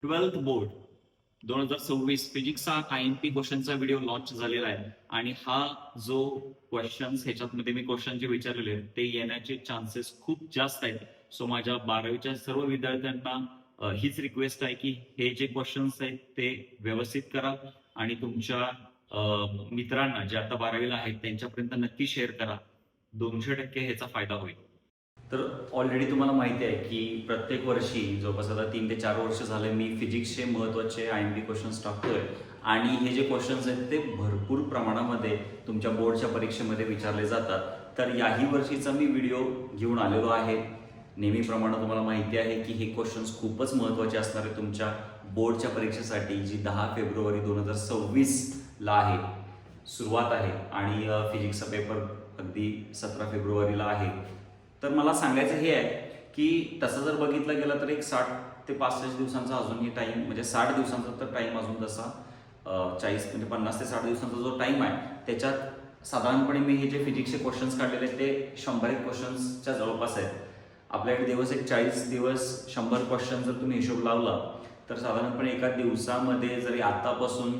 12th board 2026 फिजिक्सचा IMP क्वेश्चनचा video launch झालेला आहे आणि हा जो क्वेश्चन्स ह्याच्यामध्ये मी क्वेश्चन जे विचारलेले आहेत ते येण्याचे चान्सेस खूप जास्त आहेत. सो माझ्या 12वीच्या सर्व विद्यार्थ्यांना हीच रिक्वेस्ट आहे की हे जे क्वेश्चन्स आहेत ते व्यवस्थित करा आणि तुमच्या मित्रांना जे आता 12वीला आहेत त्यांच्यापर्यंत नक्की शेअर करा. 200% ह्याचा फायदा होईल. तर ऑलरेडी तुम्हाला माहिती आहे की प्रत्येक वर्षी जवळपास आता 3 ते 4 वर्ष झाले मी फिजिक्सचे महत्त्वाचे IMP क्वेश्चन्स टाकतोय आणि हे जे क्वेश्चन्स आहेत ते भरपूर प्रमाणामध्ये तुमच्या बोर्डच्या परीक्षेमध्ये विचारले जातात. तर याही वर्षीचा मी व्हिडिओ घेऊन आलेलो आहे. नेहमीप्रमाणे तुम्हाला माहिती आहे की हे क्वेश्चन्स खूपच महत्त्वाचे असणार आहे तुमच्या बोर्डच्या परीक्षेसाठी जी 10 फेब्रुवारी 2026ला आहे, सुरुवात आहे आणि फिजिक्सचा पेपर अगदी 17 फेब्रुवारीला आहे. तर मला सांगायचं हे आहे की तसं जर बघितलं गेलं तर एक 60 ते 65 दिवसांचा अजूनही टाईम, म्हणजे 60 दिवसांचा तर टाईम अजून तसा 40 म्हणजे 50 ते 60 दिवसांचा जो टाईम आहे त्याच्यात साधारणपणे मी हे जे फिजिक्सचे क्वेश्चन्स काढलेले आहेत ते 100 क्वेश्चन्सच्या जवळपास आहेत. आपल्याकडे दिवस एक 40 दिवस 100 क्वेश्चन जर तुम्ही हिशोब लावला तर साधारणपणे एका दिवसामध्ये जरी आतापासून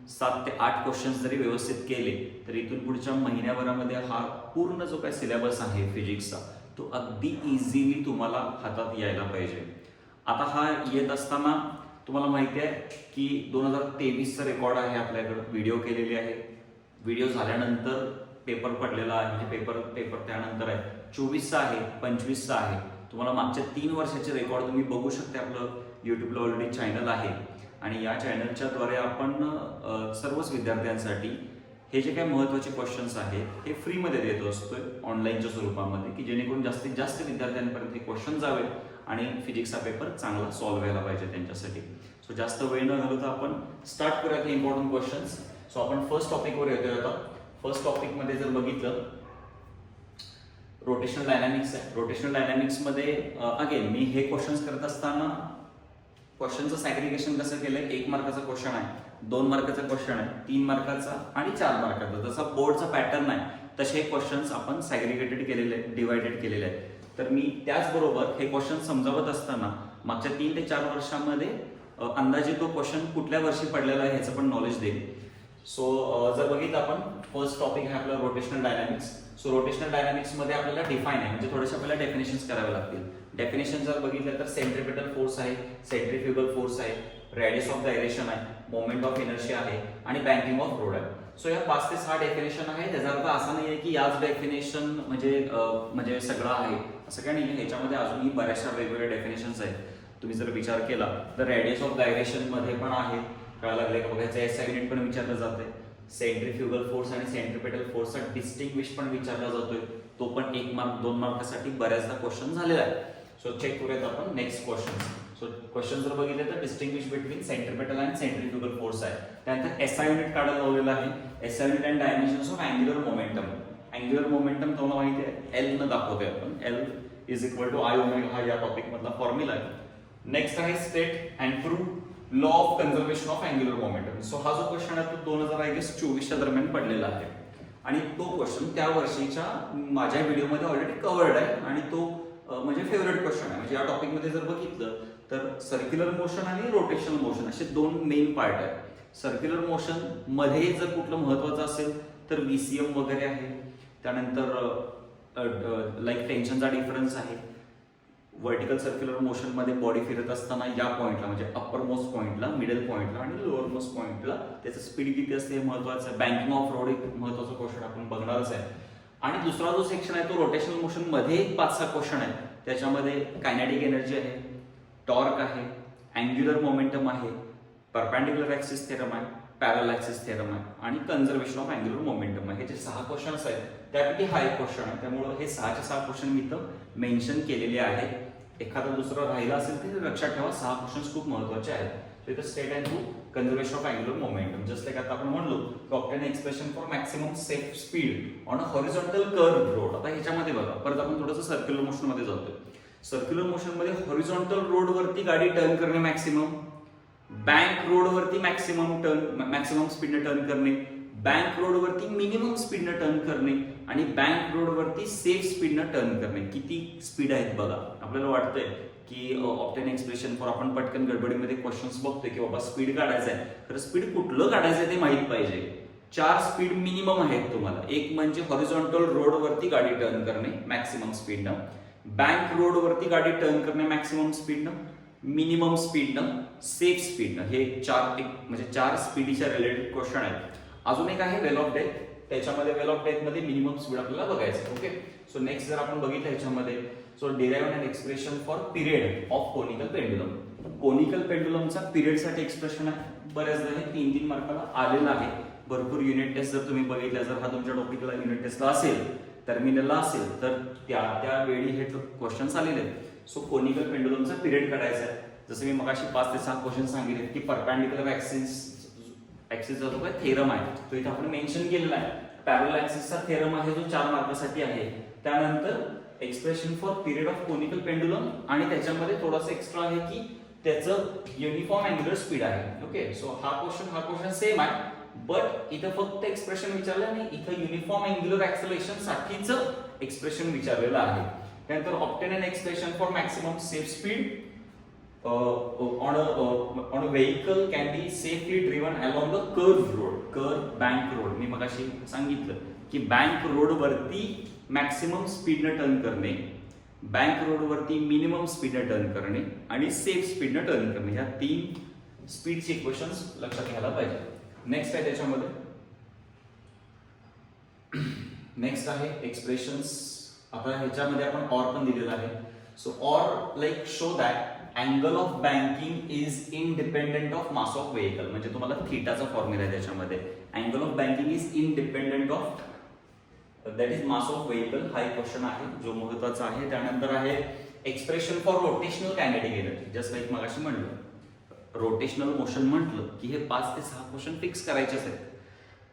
7 ते 8 क्वेश्चन्स जरी व्यवस्थित केले तर इथून पुढच्या महिन्याभरामध्ये हा पूर्ण जो काही सिलेबस आहे फिजिक्सचा तो अगदी इझिली तुम्हाला हातात यायला पाहिजे. आता हा येत असताना तुम्हाला माहिती आहे की 2023चा रेकॉर्ड आहे आपल्याकडे, व्हिडिओ केलेली आहे. व्हिडिओ झाल्यानंतर पेपर पडलेला आहे, म्हणजे पेपर त्यानंतर आहे. 24चा आहे, 25चा आहे. तुम्हाला मागच्या 3 वर्षाचे रेकॉर्ड तुम्ही बघू शकता. आपलं यूट्यूबला ऑलरेडी चॅनल आहे आणि या चॅनलच्या द्वारे आपण सर्वच विद्यार्थ्यांसाठी हे जे काही महत्त्वाचे क्वेश्चन्स आहेत हे फ्रीमध्ये देत असतोय ऑनलाईनच्या स्वरूपामध्ये, की जेणेकरून जास्तीत जास्त विद्यार्थ्यांपर्यंत हे क्वेश्चन जावे आणि फिजिक्सचा पेपर चांगला सॉल्व्ह व्हायला पाहिजे त्यांच्यासाठी. सो जास्त वेळ न घालवता आपण स्टार्ट करूयात हे इम्पॉर्टंट क्वेश्चन्स. सो आपण फर्स्ट टॉपिकवर येतोय आता. फर्स्ट टॉपिकमध्ये जर बघितलं रोटेशनल डायनॅमिक्स आहे. रोटेशनल डायनॅमिक्समध्ये अगेन मी हे क्वेश्चन्स करत असताना क्वेश्चनचं सॅग्रिगेशन कसं केलंय, 1 मार्काचा क्वेश्चन आहे, 2 मार्काचा क्वेश्चन आहे, 3 मार्काचा आणि 4 मार्काचा. जसा बोर्डचा पॅटर्न आहे तसे हे क्वेश्चन्स आपण सॅग्रिगेटेड केलेले आहेत, डिवायडेड केलेले आहेत. तर मी त्याचबरोबर हे क्वेश्चन समजावत असताना मागच्या 3 ते 4 वर्षामध्ये अंदाजे तो क्वेश्चन कुठल्या वर्षी पडलेला आहे ह्याचं पण नॉलेज देईल. सो जर बघितलं आपण फर्स्ट टॉपिक आहे आपला रोटेशनल डायनॅमिक्स. सो रोटेशनल डायनॅमिक्समध्ये आपल्याला डिफाईन आहे, म्हणजे थोडेसे आपल्याला डेफिनेशन्स करावे लागतील. डेफिनेशन जर बघितलं तर सेंट्रिपेटल फोर्स आहे, सेंट्रिफ्युगल फोर्स आहे, रेडियस ऑफ गायरेशन आहे, मोमेंट ऑफ इनर्शिया आहे आणि बँकिंग ऑफ रोड आहे. सो या 5 ते 6 डेफिनेशन आहे. त्याचा अर्थ असा नाही आहे की याच डेफिनेशन म्हणजे सगळं आहे असं काही नाही. ह्याच्यामध्ये अजूनही बऱ्याचशा वेगवेगळ्या डेफिनेशन्स आहेत. तुम्ही जर विचार केला तर रेडियस ऑफ गायरेशन मध्ये पण आहे, कळायला लागले का बघायचं. SI युनिट पण विचारलं जाते. सेंट्रिफ्युगल फोर्स आणि सेंट्रिपेटल फोर्सचा डिस्टिंग्विश पण विचारला जातोय, तो पण 1 मार्क 2 मार्कासाठी बऱ्याचदा क्वेश्चन झालेला आहे. सो चेक करूयात आपण नेक्स्ट क्वेश्चन. सो क्वेश्चन जर बघितले तर distinguish between centripetal and centrifugal force आहे. त्यानंतर SI युनिट काढायला लावलेला आहे. SI unit and dimensions of angular momentum. Angular momentum तुम्हाला माहिती आहे L न दाखवतोय आपण. L is equal to I omega हा या टॉपिक मधला फॉर्म्युला आहे. नेक्स्ट आहे state and prove law of conservation of angular momentum. So हा जो क्वेश्चन आहे तो 2024च्या दरम्यान पडलेला आहे आणि तो क्वेश्चन त्या वर्षीच्या माझ्या व्हिडिओमध्ये ऑलरेडी कव्हर्ड आहे आणि तो म्हणजे फेवरेट क्वेश्चन आहे. म्हणजे या टॉपिकमध्ये जर बघितलं तर सर्क्युलर मोशन आणि रोटेशनल मोशन असे 2 मेन पार्ट आहेत. सर्क्युलर मोशन मध्ये जर कुठलं महत्वाचं असेल तर VCM वगैरे आहे. त्यानंतर लाईक टेन्शनचा डिफरन्स आहे. व्हर्टिकल सर्क्युलर मोशन मध्ये बॉडी फिरत असताना या पॉइंटला म्हणजे अप्पर मोस्ट पॉइंटला, मिडल पॉइंटला आणि लोअर मोस्ट पॉइंटला त्याचं स्पीड किती असते हे महत्वाचं आहे. बँकिंग ऑफ रोड एक महत्वाचा क्वेश्चन आपण बघणारच आहे. आणि दुसरा जो सेक्शन आहे तो रोटेशनल मोशन मध्ये 5-6 क्वेश्चन आहेत. त्याच्यामध्ये कायनेटिक एनर्जी आहे, टॉर्क आहे, अँग्युलर मोमेंटम आहे, परपेंडिक्युलर ऍक्सिस थेरम आहे, पॅरलल ऍक्सिस थेरम आहे आणि कन्झर्वेशन ऑफ अँग्युलर मोमेंटम आहे. हे जे 6 क्वेश्चन्स आहेत त्यापैकी हा एक क्वेश्चन आहे. त्यामुळे हे 6चे 6 क्वेश्चन मी इथं मेन्शन केलेले आहेत. एखादा दुसरा राहिला असेल तर लक्षात ठेवा, 6 क्वेश्चन्स खूप महत्वाचे आहेत. तर इथं state and prove conservation of angular momentum. Just like आता आपण म्हणलो की obtain expression for maximum safe speed on a horizontal curve road. आता ह्याच्यामध्ये बघा परत आपण थोडंसं सर्क्युलर मोशन मध्ये जातोय. सर्क्युलर मोशन मध्ये हॉरिझॉन्टल रोड वरती गाडी टर्न करणे मॅक्सिमम, बँक रोड वरती मॅक्सिमम स्पीडने टर्न करणे, बँक रोड वरती मिनिमम स्पीडनं टर्न करणे आणि बँक रोड वरती सेफ स्पीडनं टर्न करणे. किती स्पीड आहेत बघा. आपल्याला वाटतंय की ऑप्टेन एक्सप्रेशन फॉर, आपण पटकन गडबडीमध्ये क्वेश्चन्स बघतोय की बाबा स्पीड काढायचं आहे, तर स्पीड कुठलं काढायचं ते माहित पाहिजे. 4 स्पीड मिनिमम आहेत तुम्हाला. एक म्हणजे हॉरिझॉन्टल रोडवरती गाडी टर्न करणे मॅक्सिमम स्पीडनं, बँक रोडवरती गाडी टर्न करणे मॅक्सिमम स्पीडनं, मिनिमम स्पीडनं, सेफ स्पीडनं. हे 4 स्पीडच्या रिलेटेड क्वेश्चन आहेत. अजून एक आहे वेल ऑफ डेथ. त्याच्यामध्ये वेल ऑफ डेथ मध्ये मिनिमम स्पीड आपल्याला बघायचं. ओके, सो नेक्स्ट जर आपण बघितलं ह्याच्यामध्ये, so derive an expression for period of conical pendulum. Conical पेंडुलमचा पिरियड साठी एक्सप्रेशन आहे. बऱ्याचदा हे 3-3 मार्काला आलेलं आहे. भरपूर युनिट टेस्ट जर तुम्ही बघितल्या, जर हा तुमच्या टॉपिकला युनिट टेस्टला असेल, टर्मिनलला असेल, तर त्यावेळी हे क्वेश्चन्स आलेले आहेत. सो कोनिकल पेंडुलमचा पिरियड काढायचा आहे. जसं मी मगाशी 5 ते 6 क्वेश्चन सांगितले की परपेंडिक्युलर ऍक्सिसचा जो काय थेरम आहे तो इथे आपण मेन्शन केलेला आहे. पॅरलल ऍक्सिसचा थेरम आहे जो 4 मार्कासाठी आहे. त्यानंतर expression for period of conical pendulum, आणि त्याच्यामध्ये थोडंसं एक्स्ट्रा आहे की त्याचं युनिफॉर्म अँग्युलर स्पीड आहे. ओके, सो हा क्वेश्चन सेम आहे, बट इथं फक्त एक्सप्रेशन विचारलं नाही, इथं युनिफॉर्म अँग्युलर ऍक्सेलरेशन साठीच एक्सप्रेशन विचारलेलं आहे. त्यानंतर obtain an expression for maximum safe speed on a vehicle can be safely driven along the curve bank road. मी मगाशी सांगितलं की बँक रोड वरती मॅक्सिमम स्पीडनं टर्न करणे, बँक रोड वरती मिनिमम स्पीडनं टर्न करणे आणि सेफ स्पीडनं टर्न करणे, ह्या 3 स्पीडचे इक्वेशन्स लक्षात घ्यायला पाहिजे. नेक्स्ट आहे त्याच्यामध्ये, नेक्स्ट आहे एक्सप्रेशन्स. आता ह्याच्यामध्ये आपण ऑर पण दिलेला आहे. So or like show that angle of banking is independent of mass of vehicle. म्हणजे तुम्हाला थीटाचा फॉर्म्युला आहे त्याच्यामध्ये. Angle of banking is independent of that is mass of vehicle. हा एक क्वेश्चन आहे जो महत्वाचा आहे. त्यानंतर आहे expression for rotational kinetic energy. Just like मगाशी म्हणलं, रोटेशनल मोशन म्हटलं की हे 5 ते 6 क्वेश्चन फिक्स करायचेच आहेत.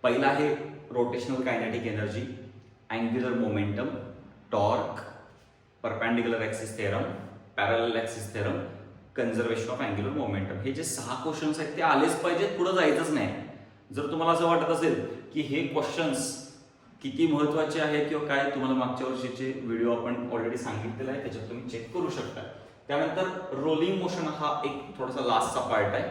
पहिला आहे rotational kinetic energy, angular momentum, torque, perpendicular axis theorem, parallel axis theorem, conservation of angular momentum. हे जे 6 क्वेश्चन्स आहेत ते आलेच पाहिजेत, पुढे जायचंच नाही. जर तुम्हाला असं वाटत असेल की हे क्वेश्चन्स किती महत्वाचे आहेत किंवा काय, तुम्हाला मागच्या वर्षीचे व्हिडिओ आपण ऑलरेडी सांगितलेला आहे, त्याच्यात तुम्ही चेक करू शकता. त्यानंतर रोलिंग मोशन हा एक थोडासा लास्टचा पार्ट आहे.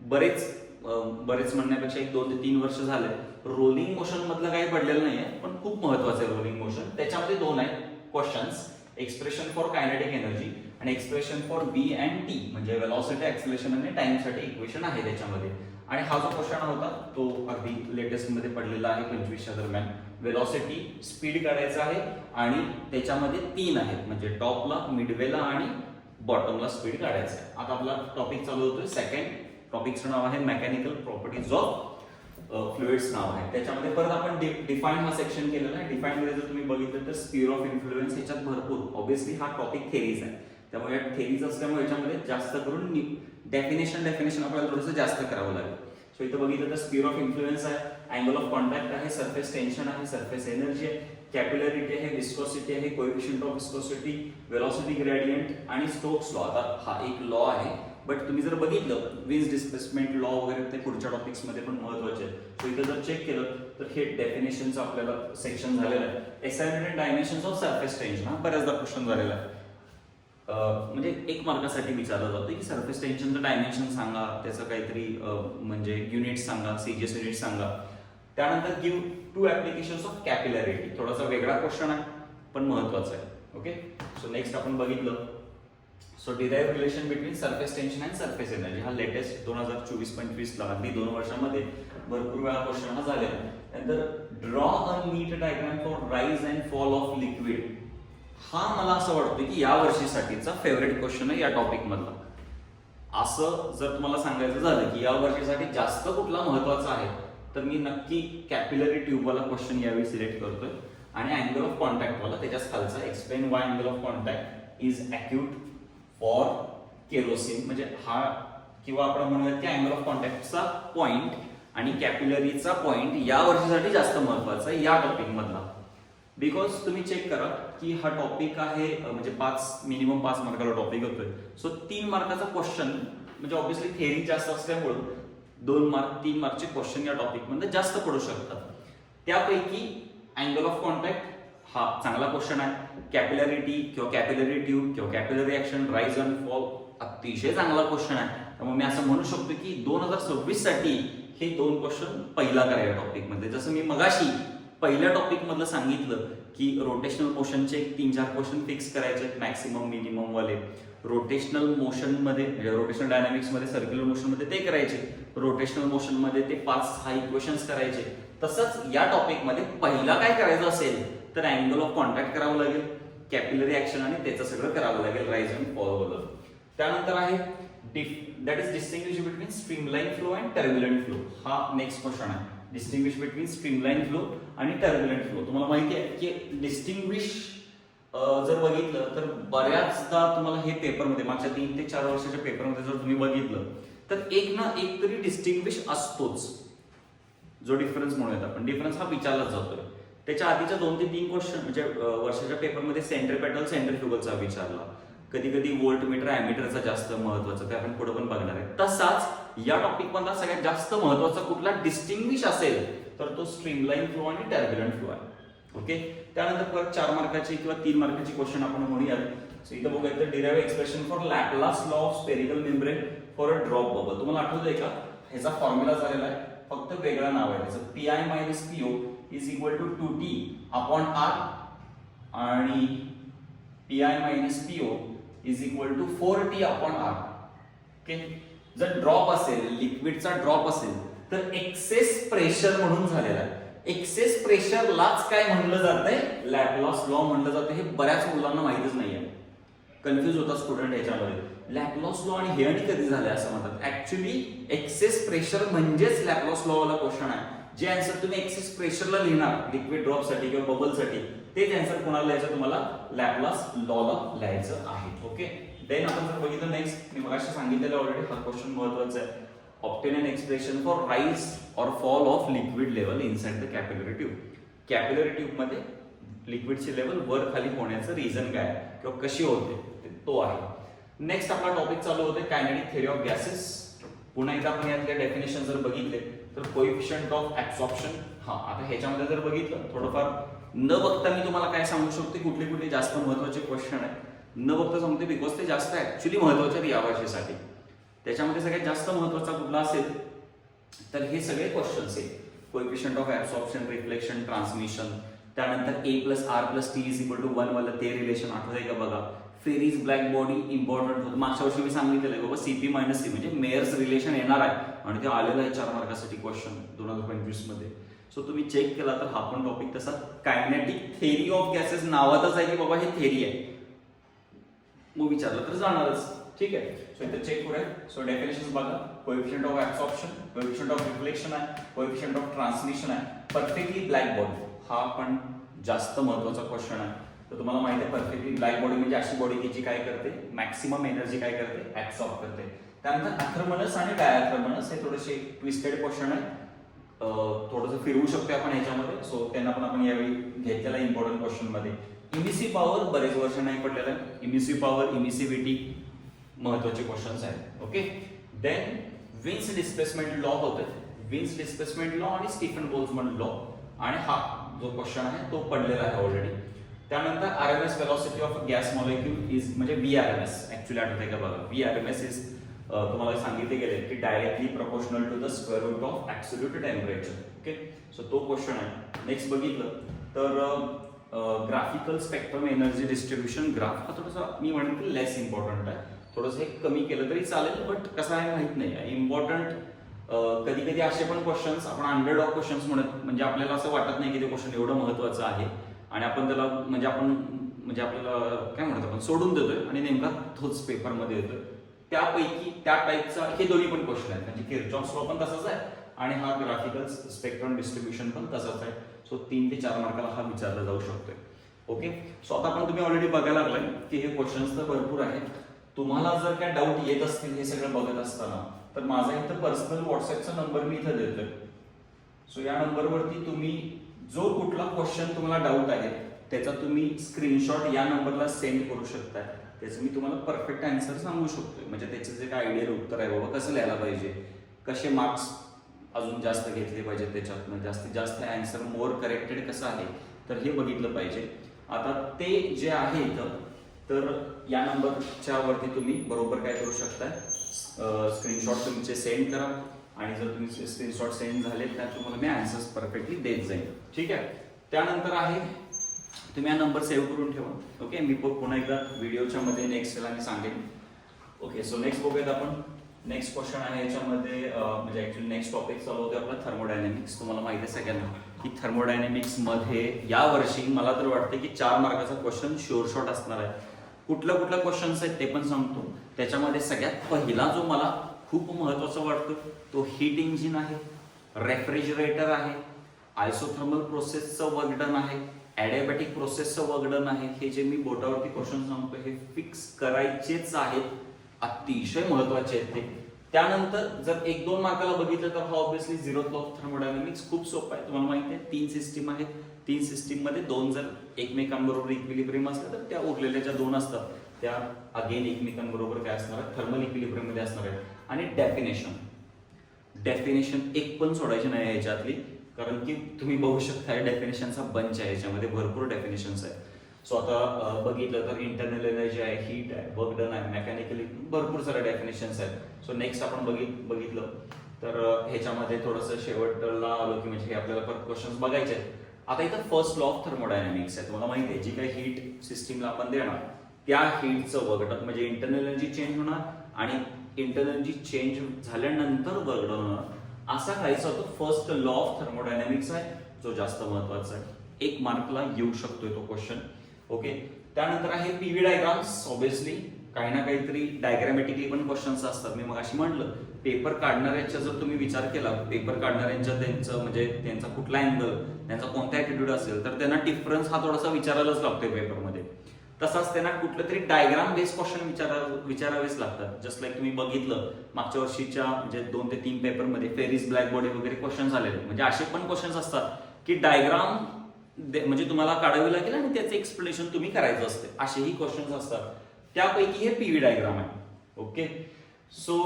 बरेच म्हणण्यापेक्षा 1, 2 ते 3 वर्ष झाले रोलिंग मोशन मधलं काही पडलेलं नाहीये, पण खूप महत्वाचं आहे रोलिंग मोशन. त्याच्यामध्ये 2 आहेत questions, expression for kinetic energy आणि expression for B and T, म्हणजे वेलॉसिटी, ऍक्सेलरेशन आणि टाइमसाठी इक्वेशन आहे त्याच्यामध्ये. आणि हा जो क्वेश्चन होता तो अगदी लेटेस्ट मध्ये पडलेला आहे 25च्या दरम्यान. वेलॉसिटी, स्पीड काढायचं आहे आणि त्याच्यामध्ये 3 आहेत, म्हणजे टॉपला, मिडवेला आणि बॉटमला स्पीड काढायचं आहे. आता आपला टॉपिक चालू होतोय सेकंड. टॉपिकचं नाव आहे मेकॅनिकल प्रॉपर्टीज ऑफ फ्लुइड्स नाव आहे. त्याच्यामध्ये परत आपण डिफाईन हा सेक्शन केलेला आहे. डिफाईन मध्ये जर तुम्ही बघितलं तर स्पियर ऑफ इन्फ्लुएन्स ह्याच्यात भरपूर, ऑब्विसली हा टॉपिक थेरीज आहे, त्यामुळे थेरीज असल्यामुळे याच्यामध्ये जास्त करून डेफिनेशन आपल्याला थोडंसं जास्त करावं लागेल. सो इथं बघितलं तर स्पियर ऑफ इन्फ्लुएन्स आहे, अँगल ऑफ कॉन्टॅक्ट आहे, सरफेस टेन्शन आहे, सरफेस एनर्जी आहे, कॅपिलॅरिटी आहे, विस्कोसिटी आहे, coefficient of viscosity, velocity gradient आणि स्टोक्स लॉ. आता हा एक लॉ आहे, बट तुम्ही जर बघितलं विज डिस्प्लेसमेंट लॉ वगैरे ते पुढच्या टॉपिक्स मध्ये पण महत्वाचे आहे. सो इथं जर चेक केलं तर हे डेफिनेशनचं आपल्याला सेक्शन झालेलं आहे. Assignment and dimensions of surface tension हा बऱ्याचदा क्वेश्चन झालेला आहे. म्हणजे 1 मार्कासाठी विचारलं जातं की सरफेस टेन्शनचं डायमेन्शन सांगा, त्याचं काहीतरी म्हणजे युनिट सांगा, सीजीएस युनिट सांगा. त्यानंतर गिव्ह 2 ऍप्लिकेशन्स ऑफ कॅपिलॅरिटी. थोडासा वेगळा क्वेश्चन आहे पण महत्वाचा आहे. ओके, सो नेक्स्ट आपण बघितलं, so derive relation between surface tension and surface energy. हा लेटेस्ट 2024-25 ला अगदी 2 वर्षांमध्ये भरपूर वेळा क्वेश्चन हा झालेला. नंतर draw a neat diagram for rise and fall of liquid. हा मला असं वाटतं की या वर्षीसाठीचा फेवरेट क्वेश्चन आहे या टॉपिक मधला. असं जर तुम्हाला सांगायचं झालं की या वर्षीसाठी जास्त कुठला महत्वाचा आहे, तर मी नक्की कॅपिलरी ट्यूबवाला क्वेश्चन यावेळी सिलेक्ट करतोय आणि अँगल ऑफ कॉन्टॅक्ट वाला त्याच्याच खालचा, explain Y angle of contact is acute for kerosene. म्हणजे हा, किंवा आपण म्हणूयात की अँगल ऑफ कॉन्टॅक्टचा पॉइंट आणि कॅपिलरीचा पॉइंट या वर्षीसाठी जास्त महत्वाचा आहे या टॉपिक मधला. बिकॉज तुम्ही चेक करा की हा टॉपिक आहे म्हणजे मिनिमम 5 मार्काला टॉपिक होतोय. सो 3 मार्काचा क्वेश्चन, म्हणजे ऑब्व्हियसली थेअरी जास्त असल्यामुळे 2 मार्क 3 मार्कचे क्वेश्चन या टॉपिक मध्ये जास्त पडू शकतात. त्यापैकी अँगल ऑफ कॉन्टॅक्ट हा चांगला क्वेश्चन आहे. कॅपिलॅरिटी किंवा कॅपिलरी ट्यूब किंवा capillary action, rise and fall, अतिशय चांगला क्वेश्चन आहे. त्यामुळे मी असं म्हणू शकतो की 2026 साठी हे 2 क्वेश्चन पहिला करायला टॉपिक मध्ये. जसं मी मगाशी पहिल्या टॉपिक मधलं सांगितलं की रोटेशनल मोशनचे 3-4 क्वेश्चन फिक्स करायचे मॅक्सिमम मिनिमम वाले. रोटेशनल मोशन मध्ये म्हणजे रोटेशनल डायनामिक्स मध्ये सर्क्युलर मोशन मध्ये ते करायचे, रोटेशनल मोशन मध्ये ते 5-6 इक्वेशन्स करायचे. तसंच या टॉपिक मध्ये पहिला काय करायचं असेल तर अँगल ऑफ कॉन्टॅक्ट करावं लागेल, कॅपिलरी ऍक्शन आणि त्याचं सगळं करावं लागेल, राईज अँड फॉल बद्दल. त्यानंतर आहे that is distinguish between streamline flow and turbulent flow. हा नेक्स्ट क्वेश्चन आहे. डिस्टिंग्विश बिटवीन स्ट्रीमलाईन फ्लो आणि टर्ब्युलंट फ्लो. तुम्हाला माहिती आहे की डिस्टिंग्विश जर बघितलं तर बऱ्याचदा तुम्हाला हे पेपरमध्ये मागच्या 3 ते 4 वर्षाच्या पेपरमध्ये जर तुम्ही बघितलं तर एक ना एक तरी डिस्टिंग्विश असतोच, जो डिफरन्स म्हणून येतात. पण डिफरन्स हा विचारलाच जातोय. त्याच्या आधीच्या 2 ते 3 क्वेश्चन म्हणजे वर्षाच्या पेपरमध्ये सेंट्रिपेटल सेंट्रिफ्युगलचा विचारला, कधी कधी व्होल्टमीटर अॅमीटरचा जास्त महत्वाचा, ते आपण पुढे पण बघणार आहे. तसाच या टॉपिक मधला सगळ्यात जास्त महत्वाचा कुठला डिस्टिंग्विश असेल तर तो स्ट्रीमलाईन फ्लो आणि टर्ब्युलंट फ्लो आहे. ओके. त्यानंतर परत 4 मार्काची किंवा 3 मार्काची क्वेश्चन आपण म्हणूयात. सो इथं बघूया तर derive expression for Laplace law of spherical membrane for a drop bubble. तुम्हाला आठवतंय का? ह्याचा फॉर्म्युला झालेला आहे, फक्त वेगळं नाव आहे त्याचं. PI minus PO is equal to 2t upon R आणि PI minus PO is equal to 4t upon R. Okay. जर ड्रॉप असेल, लिक्विडचा ड्रॉप असेल तर एक्सेस प्रेशर म्हणून झालेला आहे. एक्सेस प्रेशरलाच काय म्हणलं जातंय? लॅपलास लॉ म्हणलं जातं. हे बऱ्याच मुलांना माहितच नाहीये, कन्फ्युज होता स्टुडंट याच्यामध्ये. लॅपलास लॉ आणि हे आणि कधी झालंय असं म्हणतात. ऍक्च्युली एक्सेस प्रेशर म्हणजेच लॅपलास लॉ वाला क्वेश्चन आहे. जे आन्सर तुम्ही एक्सेस प्रेशरला लिहिणार लिक्विड ड्रॉप साठी किंवा बबल साठी, तेच आन्सर कोणाला लिहायचं? तुम्हाला लॅपलास लॉला लिहायचं आहे. ओके. देन आपण जर बघितलं नेक्स्ट, मी मगाशी सांगितलेलं ऑलरेडी, हा क्वेश्चन महत्वाचा आहे. Obtain an expression for rise or fall of liquid level inside the capillary tube. Capillary tube मध्ये लिक्विडची लेवल वर खाली होण्याचं रिझन काय किंवा कशी होते तो आहे. नेक्स्ट आपला टॉपिक चालू होते कायनेटिक थेअरी ऑफ गॅसेस. पुन्हा एकदा आपण यातले डेफिनेशन जर बघितले तर कोएफिशियंट ऑफ ऍब्सॉर्प्शन. हा आता ह्याच्यामध्ये जर बघितलं थोडंफार न बघता मी तुम्हाला काय सांगू शकते कुठले कुठले जास्त महत्वाचे क्वेश्चन आहे, न बघता सांगते बिकॉज ते जास्त ऍक्च्युली महत्वाचे आहेत या वर्षासाठी. त्याच्यामध्ये सगळ्यात जास्त महत्वाचा कुठला असेल तर हे सगळे क्वेश्चन्स आहेत. Coefficient of absorption, reflection, transmission. त्यानंतर A plus R plus T is equal to 1 वाला ते रिलेशन आठवतंय का बघा. फेरीज ब्लॅक बॉडी इम्पॉर्टंट होतं. मागच्या वर्षी मी सांगितलेलं आहे बाबा सीपी मायनस सी म्हणजे मेयर्स रिलेशन येणार आहे आणि ते आलेलं आहे 4 मार्कासाठी क्वेश्चन 2025 मध्ये. सो तुम्ही चेक केला तर हा पण टॉपिक तसा कायनेटिक थेअरी ऑफ गॅसेस नावातच आहे की बाबा हे थेअरी आहे, मग विचारलं तर जाणारच. ठीक आहे. सो इथे चेक करूया. सो डेफिनेशन बघा. Coefficient of absorption, coefficient of reflection आहे, कोएफिशियंट ऑफ ट्रान्समिशन आहे, परफेक्टली ब्लॅक बॉडी. हा पण जास्त महत्वाचा क्वेश्चन आहे. तर तुम्हाला माहिती आहे परफेक्टली ब्लॅक बॉडी म्हणजे अशी बॉडी की जी काय करते, मॅक्सिमम एनर्जी काय करते, ऍब्सॉर्ब करते. त्यानंतर अथर्मनस आणि डायथर्मनस हे थोडेसे ट्विस्टेड क्वेश्चन आहे, थोडंसं फिरवू शकतो आपण ह्याच्यामध्ये. सो त्यांना पण आपण यावेळी घेतलेला इम्पॉर्टंट क्वेश्चन मध्ये. इमिसिव्ह पॉवर बरेच वर्ष नाही पडलेलं आहे. इमिसिव्ह पॉवर, इमिसिव्हिटी महत्वाचे क्वेश्चन्स आहेत. Okay. Then Wien's displacement law होते. विन्स डिस्प्लेसमेंट लॉ आणि स्टीफन बोल्ट्झमन लॉ, आणि हा जो क्वेश्चन आहे तो पडलेला आहे ऑलरेडी. त्यानंतर RMS velocity of gas molecule is म्हणजे VRMS. ऍक्च्युली आठवतंय का बघा. VRMS इज तुम्हाला सांगितले गेले की directly proportional to the square root of absolute temperature. Okay. So तो क्वेश्चन आहे. नेक्स्ट बघितलं तर graphical spectrum energy distribution graph हा थोडासा मी म्हणेन की लेस इम्पॉर्टंट आहे. थोडंसं हे कमी केलं तरी चालेल, बट कसं आहे माहित नाही. इम्पॉर्टंट कधी कधी असे पण क्वेश्चन्स आपण अंडरडॉग क्वेश्चन्स म्हणत, म्हणजे आपल्याला असं वाटत नाही की ते क्वेश्चन एवढं महत्वाचं आहे आणि आपण त्याला म्हणजे आपल्याला काय म्हणतो आपण सोडून देतोय आणि नेमका तोच पेपरमध्ये येतोय. त्यापैकी त्या टाईपचा हे दोन्ही पण क्वेश्चन आहेत. म्हणजे किर्चॉफ्स लॉ पण तसाच आहे आणि हा ग्राफिकल स्पेक्ट्रम डिस्ट्रीब्युशन पण तसाच आहे. सो 3 ते 4 मार्काला हा विचारला जाऊ शकतोय. ओके. सो आता पण तुम्ही ऑलरेडी बघायला लागलाय की हे क्वेश्चन्स तर भरपूर आहेत. तुम्हाला जर काय डाऊट येत असतील हे सगळं बघत असताना तर माझा इथं पर्सनल व्हॉट्सअपचा नंबर मी इथं देतोय. सो या नंबरवरती तुम्ही जो कुठला क्वेश्चन तुम्हाला डाऊट आहे त्याचा तुम्ही स्क्रीनशॉट या नंबरला सेंड करू शकता. त्याचं मी तुम्हाला परफेक्ट आन्सर सांगू शकतोय. म्हणजे त्याचं जे काय आयडियल उत्तर आहे बाबा कसं लिहायला पाहिजे, कसे मार्क्स अजून जास्त घेतले पाहिजे, त्याच्यातनं जास्तीत जास्त आन्सर मोर करेक्टेड कसं आहे तर हे बघितलं पाहिजे. आता ते जे आहे इथं, तर या नंबरच्या वरती तुम्ही बरोबर काय करू शकता, स्क्रीनशॉट तुमचे सेंड करा आणि जर तुम्ही स्क्रीनशॉट सेंड झाले तर तुम्हाला मी आन्सर्स परफेक्टली देत जाईल. ठीक आहे. त्यानंतर आहे तुम्ही हा नंबर सेव्ह करून ठेवा. ओके, मी पुन्हा एकदा व्हिडिओच्या मध्ये नेक्स्ट वेळेला मी सांगेन. ओके, सो नेक्स्ट बघूयात आपण. नेक्स्ट क्वेश्चन आहे याच्यामध्ये, म्हणजे ऍक्च्युअली नेक्स्ट टॉपिक चालू होते आपला थर्मोडायनेमिक्स. तुम्हाला माहिती आहे सगळ्यांना की थर्मोडायनेमिक्स मध्ये या वर्षी मला तर वाटतं की 4 मार्काचा क्वेश्चन शुअर शॉट असणार आहे. कुठल्या कुठल्या क्वेश्चन्स आहेत ते पण सांगतो. त्याच्यामध्ये सगळ्यात पहिला जो मला खूप महत्वाचा वाटतो तो हीट इंजिन आहे, रेफ्रिजरेटर आहे, आयसोथर्मल प्रोसेसचं वर्क डन आहे, ॲडियाबॅटिक प्रोसेसचं वर्क डन आहे. हे जे मी बोटावरती क्वेश्चन सांगतो हे फिक्स करायचेच आहेत, अतिशय महत्वाचे आहेत ते. त्यानंतर जर 1-2 मार्काला बघितलं तर हा obviously zero law of thermodynamics खूप सोपं आहे. तुम्हाला माहिती आहे 3 सिस्टीम आहेत. 3 सिस्टीम मध्ये 2 जर एकमेकांबरोबर इक्विलिब्रियम असल्या तर त्या उरलेल्या ज्या 2 असतात त्या अगेन एकमेकांबरोबर काय असणार आहे, थर्मल इक्विलिब्रियम मध्ये असणार आहेत. आणि डेफिनेशन एक पण सोडायची नाही आहे याच्यातली, कारण की तुम्ही बघू शकता डेफिनेशनचा बंच आहे, याच्यामध्ये भरपूर डेफिनेशन्स आहेत. सो आता बघितलं तर इंटरनल एनर्जी आहे, हीट आहे, वर्क डन आहे, मेकॅनिकली भरपूर सारे डेफिनेशन्स आहेत. सो नेक्स्ट आपण बघितलं तर ह्याच्यामध्ये थोडंसं शेवटला आलो की म्हणजे हे आपल्याला परत क्वेश्चन्स बघायचे आहेत. आता इथं फर्स्ट लॉ ऑफ थर्मोडायनामिक्स आहे. तुम्हाला माहिती आहे जी काही हीट सिस्टीमला आपण देणार त्या हीटचं वर्क डन म्हणजे इंटरनल एनर्जी चेंज होणार आणि इंटरनल एनर्जी चेंज झाल्यानंतर वर्क डन होणार, असा काहीचा तो फर्स्ट लॉ ऑफ थर्मोडायनामिक्स आहे जो जास्त महत्वाचा आहे. 1 मार्कला येऊ शकतोय तो क्वेश्चन. ओके, त्यानंतर आहे पीव्ही डायग्राम्स. ऑब्व्हियसली काही ना काहीतरी डायग्रामॅटिकली पण क्वेश्चन्स असतात. मी मगाशी म्हटलं पेपर काढणाऱ्यांचा जर तुम्ही विचार केला, पेपर काढणाऱ्यांच्या त्यांचं म्हणजे त्यांचा कुठला अँगल, त्यांचा कोणता ॲटिट्यूड असेल तर त्यांना डिफरन्स हा थोडासा विचारायलाच लागतोय पेपरमध्ये. तसाच त्यांना कुठलं तरी डायग्राम बेस्ड क्वेश्चन विचारावेच लागतात. जस्ट लाईक तुम्ही बघितलं मागच्या वर्षीच्या म्हणजे 2 ते 3 पेपरमध्ये फेरिस ब्लॅक बॉडी वगैरे क्वेश्चन आलेले. म्हणजे असे पण क्वेश्चन्स असतात की डायग्राम म्हणजे तुम्हाला काढावी लागेल आणि त्याचं एक्सप्लेनेशन तुम्ही करायचं असते. असेही क्वेश्चन्स असतात. त्यापैकी हे पीव्ही डायग्राम आहे. Okay, so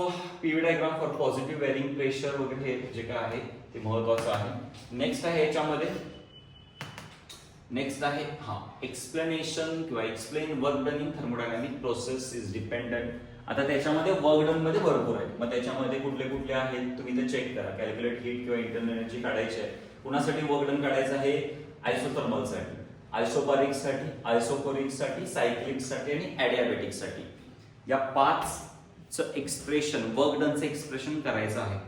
PV diagram for positive varying pressure वगैरे हे जे काय आहे ते महत्वाचं आहे. नेक्स्ट आहे याच्यामध्ये एक्सप्लेनेशन किंवा explain work done in thermodynamic process is dependent. आता त्याच्यामध्ये वर्क डन मध्ये भरपूर आहे. मग त्याच्यामध्ये कुठले कुठले आहेत तुम्ही ते चेक करा. कॅल्क्युलेट हीट किंवा इंटरनल एनर्जी काढायची आहे. कुणासाठी वर्क डन काढायचं आहे, आयसोथर्मलसाठी, आयसोबारिकसाठी, आयसोकोरिकसाठी, सायक्लिकसाठी आणि ॲडियाबॅटिकसाठी. या 5चं एक्सप्रेशन वर्क डनचं एक्सप्रेशन करायचं आहे.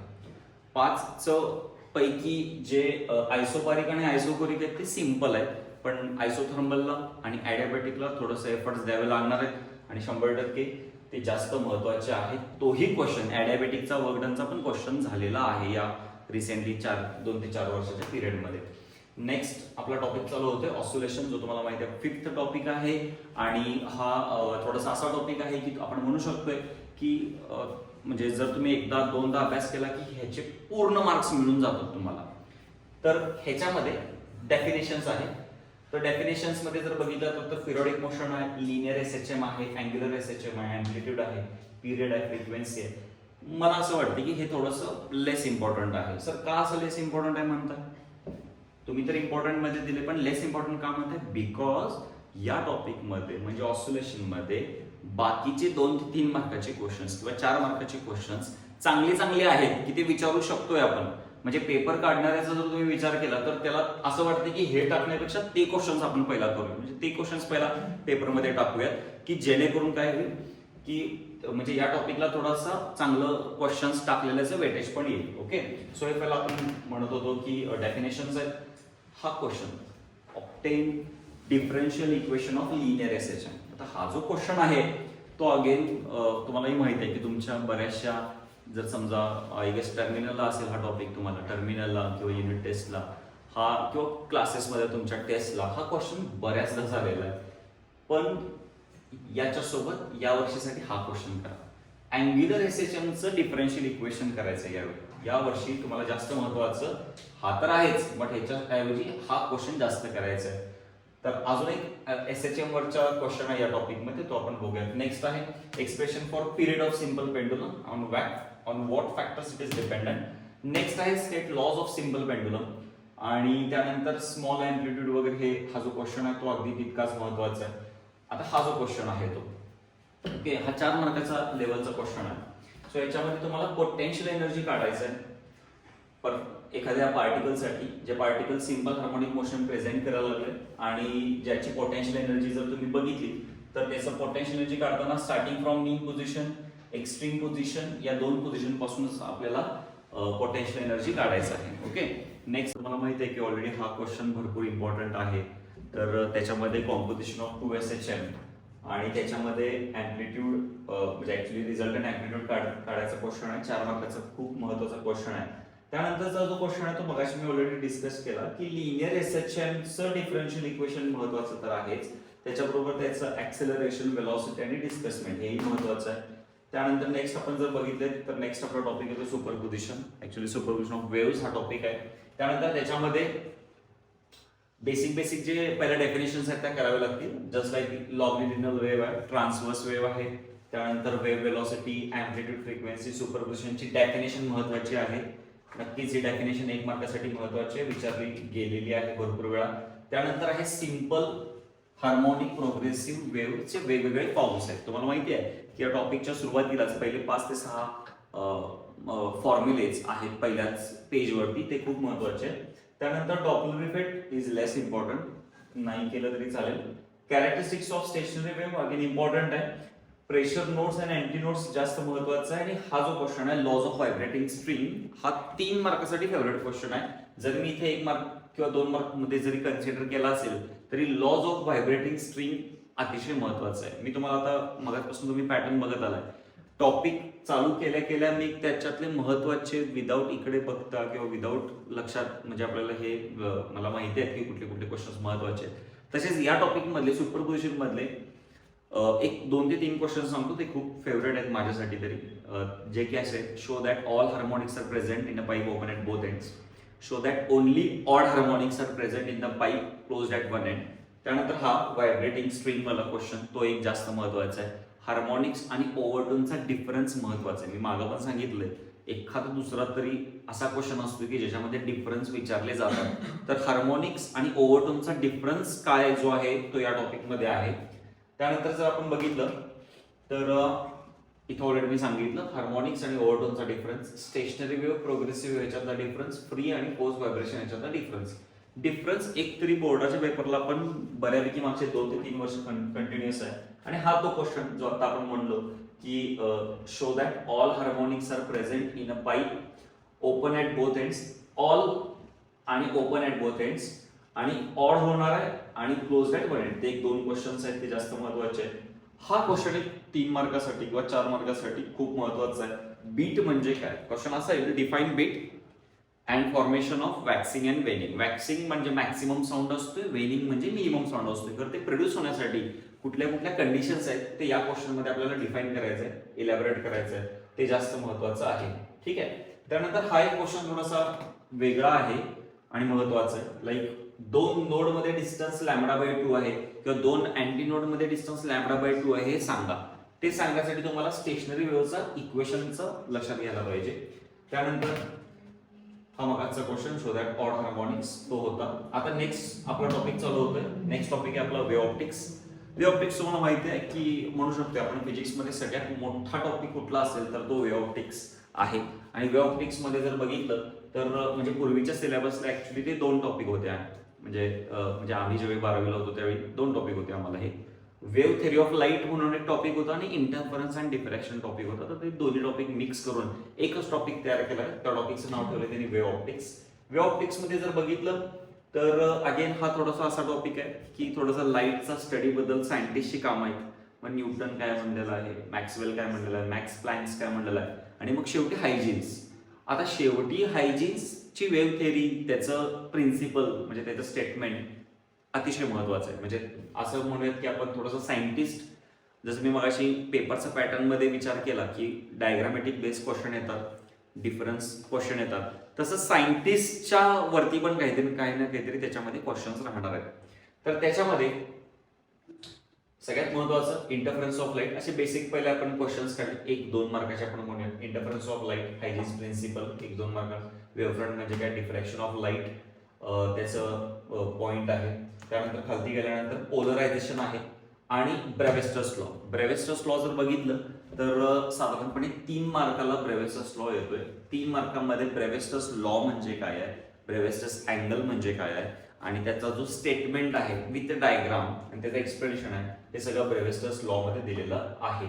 5चं पैकी जे आयसोबारिक आणि आयसोकोरिक आहेत ते सिंपल आहेत, पण आयसोथर्मलला आणि ॲडियाबॅटिकला थोडंसं एफर्ट्स द्यावे लागणार आहेत आणि 100% ते जास्त महत्वाचे आहेत. तोही क्वेश्चन ॲडियाबॅटिकचा वर्क डनचा पण क्वेश्चन झालेला आहे या रिसेंटली 2 ते 4 वर्षाच्या पिरियडमध्ये. नेक्स्ट आपला टॉपिक चालू होतोय ऑस्सिलेशन, जो तुम्हाला माहिती आहे 5th टॉपिक आहे. आणि हा थोडासा असा टॉपिक आहे की आपण म्हणू शकतोय की म्हणजे जर तुम्ही 1-2दा अभ्यास केला की ह्याचे पूर्ण मार्क्स मिळून जातात तुम्हाला. तर ह्याच्यामध्ये डेफिनेशन्स आहेत. तर डेफिनेशन्स मध्ये जर बघितलं तर पिरियडिक मोशन आहे, लिनियर एसएचएम आहे, अँग्युलर एसएचएम आहे, अँप्लिट्यूड आहे, पिरियड आहे, फ्रिक्वेन्सी आहे. मला असं वाटतं की हे थोडंसं लेस इम्पॉर्टंट आहे. सर का असं लेस इम्पॉर्टंट आहे म्हणता तुम्ही? तर इम्पॉर्टंट मध्ये दिले पण लेस इम्पॉर्टंट का म्हणताय? बिकॉज या टॉपिक मध्ये म्हणजे ऑस्सिलेशन मध्ये बाकीचे 2 ते 3 मार्काचे क्वेश्चन्स किंवा 4 मार्काचे क्वेश्चन्स चांगले आहेत की ते विचारू शकतोय आपण. म्हणजे पेपर काढणाऱ्याचा जर तुम्ही विचार केला तर त्याला असं वाटतं की हे टाकण्यापेक्षा ते क्वेश्चन्स आपण पहिला करूया, म्हणजे ते क्वेश्चन्स पहिला पेपरमध्ये टाकूयात की जेणेकरून काय होईल की म्हणजे या टॉपिकला थोडासा चांगलं क्वेश्चन्स टाकलेल्याचं वेटेज पण येईल. ओके, सो हे पहिला आपण म्हणत होतो की डेफिनेशन्स आहेत. हा question obtain differential equation of linear SHM. आता हा जो क्वेश्चन आहे तो अगेन तुम्हालाही माहिती आहे की तुमच्या बऱ्याचशा जर समजा आय गेस टर्मिनलला असेल हा टॉपिक, तुम्हाला टर्मिनलला किंवा युनिट टेस्टला हा किंवा क्लासेसमध्ये तुमच्या टेस्टला हा क्वेश्चन बऱ्याचदा झालेला आहे. पण याच्यासोबत या वर्षीसाठी हा क्वेश्चन करा. अँग्युलर एसएचएमचं डिफरन्शियल इक्वेशन करायचं यावेळी. या वर्षी तुम्हाला जास्त महत्वाचं हा तर आहेच, बट ह्याच्याऐवजी हा क्वेश्चन जास्त करायचा आहे. तर अजून एक एसएचएम वरचा क्वेश्चन आहे या टॉपिक मध्ये, तो आपण बघूया. नेक्स्ट आहे expression for period of simple pendulum on what factors it is dependent. Next आहे state laws of simple pendulum. आणि त्यानंतर स्मॉल अँप्लिट्यूड वगैरे हा जो क्वेश्चन आहे तो अगदी तितकाच महत्वाचा आहे. आता हा जो क्वेश्चन आहे तो ओके, हा 4 मार्काचा लेवलचा क्वेश्चन आहे. सो याच्यामध्ये तुम्हाला पोटेन्शियल एनर्जी काढायचं आहे पर एखाद्या पार्टिकलसाठी, जे particle simple harmonic motion present करायला लागले आणि ज्याची पोटेन्शियल एनर्जी जर तुम्ही बघितली तर त्याचं पोटेन्शियल एनर्जी काढताना starting from mean position, extreme position या 2 पोझिशन पासूनच आपल्याला पोटेन्शियल एनर्जी काढायचं आहे. ओके, नेक्स्ट तुम्हाला माहिती आहे की ऑलरेडी हा क्वेश्चन भरपूर इम्पॉर्टंट आहे. तर त्याच्यामध्ये कॉम्पोजिशन ऑफ 2SHM आणि त्याच्यामध्ये अँप्लिट्यूड म्हणजे ऍक्च्युली रिझल्टंट अँप्लिट्यूड काढायचा क्वेश्चन आहे. 4 मार्काचा खूप महत्वाचा क्वेश्चन आहे. त्यानंतरचा जो क्वेश्चन आहे तो मगाशी मी ऑलरेडी डिस्कस केला की लिनियर SHM चं डिफरन्शियल इक्वेशन महत्वाचं तर आहेच, त्याच्याबरोबर त्याचं ऍक्सेलरेशन, वेलॉसिटी आणि डिस्प्लेसमेंट हेही महत्वाचं आहे. त्यानंतर नेक्स्ट आपण जर बघितले तर नेक्स्ट आपला टॉपिक येतो superposition. Actually superposition of waves हा टॉपिक आहे. त्यानंतर त्याच्यामध्ये बेसिक जे पहिल्या डेफिनेशन्स आहेत त्या कराव्या लागतील. जस्ट लाईक लॉंगिट्युडिनल वेव्ह आहे, ट्रान्सव्हर्स वेव्ह आहे, त्यानंतर वेव्ह वेलॉसिटी, अँप्लिट्यूड, फ्रिक्वेन्सी, सुपरपोजिशनची डेफिनेशन महत्वाची आहे. नक्कीच ही डेफिनेशन 1 मार्कासाठी महत्वाची आहे, विचारली गेलेली आहे भरपूर वेळा. त्यानंतर आहे सिंपल हार्मोनिक प्रोग्रेसिव्ह वेव्हचे वेगवेगळे फॉर्म्स आहेत. तुम्हाला माहिती आहे की या टॉपिकच्या सुरुवातीलाच पहिले 5 ते 6 फॉर्म्युलेज आहेत पहिल्याच पेजवरती, ते खूप महत्वाचे आहेत. त्यानंतर Doppler effect is less important, नाही केलं तरी चालेल. Characteristics of stationery wave again important आहे. प्रेशर नोड्स आणि अँटी नोड्स जास्त महत्वाचा आहे. आणि हा जो क्वेश्चन आहे लॉज ऑफ व्हायब्रेटिंग स्ट्रिंग हा 3 मार्कासाठी फेवरेट क्वेश्चन आहे. जर मी इथे 1 मार्क किंवा 2 मार्क मध्ये जरी कन्सिडर केला असेल तरी लॉज ऑफ व्हायब्रेटिंग स्ट्रिंग अतिशय महत्वाचं आहे. मी तुम्हाला आता मगापासून तुम्ही पॅटर्न बघत आलाय, टॉपिक चालू केल्या मी त्याच्यातले महत्वाचे विदाऊट इकडे बघता किंवा विदाऊट लक्षात म्हणजे आपल्याला हे मला माहिती आहे की कुठले क्वेश्चन महत्वाचे आहेत. तसेच या टॉपिक मधले सुपरपोजिशन मधले 2 ते 3 क्वेश्चन सांगतो, ते खूप फेवरेट आहेत माझ्यासाठी तरी. जे की असे show that all harmonics are present in a pipe open at both ends, show that only odd harmonics are present in the pipe closed at one end. त्यानंतर हा व्हायब्रेटिंग स्ट्रिंग वाला क्वेश्चन, तो एक जास्त महत्वाचा आहे. हार्मोनिक्स आणि ओव्हरटोनचा difference महत्वाचा आहे. मी मागं पण सांगितलंय एखादा दुसरा तरी असा क्वेश्चन असतो की ज्याच्यामध्ये डिफरन्स विचारले जातात, तर हार्मोनिक्स आणि ओव्हरटोनचा डिफरन्स काय जो आहे तो या टॉपिकमध्ये आहे. त्यानंतर जर आपण बघितलं तर इथं ऑलरेडी मी सांगितलं हार्मोनिक्स आणि ओव्हरटोनचा डिफरन्स, स्टेशनरी वेव्ह, प्रोग्रेसिव्ह याच्यातला डिफरन्स, फ्री आणि पोस्ट व्हायब्रेशन याच्यातला डिफरन्स एक तरी बोर्डाच्या पेपरला पण बऱ्यापैकी मागचे 2 ते 3 वर्ष कंटिन्युअस आहे. आणि हा तो क्वेश्चन जो आता आपण म्हणलो की show that all harmonics are present in a pipe open at both ends, all आणि ओपन ॲट बोथ एंड्स आणि ऑड होणार आहे आणि क्लोज ॲट वन एंड, ते 1-2 क्वेश्चन्स आहेत ते जास्त महत्वाचे आहेत. हा क्वेश्चन 3 मार्कासाठी किंवा 4 मार्कासाठी खूप महत्वाचा आहे. बीट म्हणजे काय? क्वेश्चन असा आहे, define beat and formation of waxing and waning. Waxing म्हणजे मॅक्सिमम साऊंड असतोय, वेनिंग म्हणजे मिनिमम साऊंड असतोय. तर ते प्रोड्यूस होण्यासाठी कुठल्या कंडिशन्स आहेत ते या क्वेश्चन मध्ये आपल्याला डिफाईन करायचं आहे, इलॅबोरेट करायचं आहे, ते जास्त महत्वाचं आहे. ठीक आहे. त्यानंतर हा एक क्वेश्चन थोडासा वेगळा आहे आणि महत्वाचा आहे. लाईक 2 नोड मध्ये डिस्टन्स λ/2 आहे किंवा 2 अँटी नोड मध्ये डिस्टन्स λ/2 आहे, हे सांगा. ते सांगण्यासाठी तुम्हाला स्टेशनरी वेव्हचा इक्वेशनचं लक्षात घ्यायला पाहिजे. त्यानंतर हा मगाचा question show that odd harmonics तो होता. आता नेक्स्ट आपला टॉपिक चालू होतोय. नेक्स्ट टॉपिक आहे आपला वेव्ह ऑप्टिक्स. वेव्ह ऑप्टिक्स तुम्हाला माहिती आहे की म्हणू शकतो आपण फिजिक्स मध्ये सगळ्यात मोठा टॉपिक कुठला असेल तर तो वेव्ह ऑप्टिक्स आहे. आणि वेव्ह ऑप्टिक्स मध्ये जर बघितलं तर म्हणजे पूर्वीच्या सिलेबसला ऍक्च्युली ते 2 टॉपिक होते. म्हणजे आम्ही ज्यावेळी 12वीला होतो त्यावेळी 2 टॉपिक होते आम्हाला. हे वेव्ह थेरी ऑफ लाईट म्हणून एक टॉपिक होता आणि इंटरफरन्स अँड डिफ्रॅक्शन टॉपिक होता. तर ते दोन्ही टॉपिक मिक्स करून एकच टॉपिक तयार केला. त्या टॉपिकचं नाव ठेवलं त्यांनी वेव्ह ऑप्टिक्स. वेव्ह ऑप्टिक्स मध्ये जर बघितलं तर अगेन हा थोडासा असा टॉपिक आहे की थोडासा लाईटचा स्टडी बद्दल सायंटिस्टची काम आहेत. मग न्यूटन काय म्हणलेलं आहे, मॅक्सवेल काय म्हणलेलं आहे, मॅक्स प्लँक्स काय म्हणलेलं आहे, आणि मग शेवटी हायजीन्स. आता शेवटी हायजीन्सची वेव्ह थेरी, त्याचं प्रिन्सिपल म्हणजे त्याचं स्टेटमेंट अतिशय महत्वाचं आहे. म्हणजे असं म्हणूयात की आपण थोडंसं सायंटिस्ट, जसं मी मगाशी पेपरच्या पॅटर्न मध्ये विचार केला की डायग्रामॅटिक बेस्ड क्वेश्चन येतात, डिफरन्स क्वेश्चन येतात, तसं सायंटिस्टच्या वरती पण काही ना काहीतरी त्याच्यामध्ये क्वेश्चन्स राहणार आहेत. तर त्याच्यामध्ये सगळ्यात महत्वाचं इंटरफरन्स ऑफ लाईट. असे बेसिक पहिले आपण क्वेश्चन्स काढले 1-2 मार्काचे आपण म्हणूया. Interference of light, Huygens principle 1-2 mark. Wavefront म्हणजे काय, डिफ्रॅक्शन ऑफ लाईट, त्याचं पॉइंट आहे. त्यानंतर खालती गेल्यानंतर पोलरायझेशन आहे आणि ब्रेव्हेस्टर्स लॉ. ब्रेव्हेस्टर्स लॉ जर बघितलं तर साधारणपणे 3 मार्काला ब्रेव्हेस्टर्स लॉ येतोय. 3 मार्कांमध्ये ब्रेव्हेस्टर्स लॉ म्हणजे काय आहे, ब्रेव्हेस्टर्स अँगल म्हणजे काय आहे आणि त्याचा जो स्टेटमेंट आहे विथ डायग्राम आणि त्याचं एक्सप्लेनेशन आहे हे सगळं ब्रेव्हेस्टर्स लॉ मध्ये दिलेलं आहे.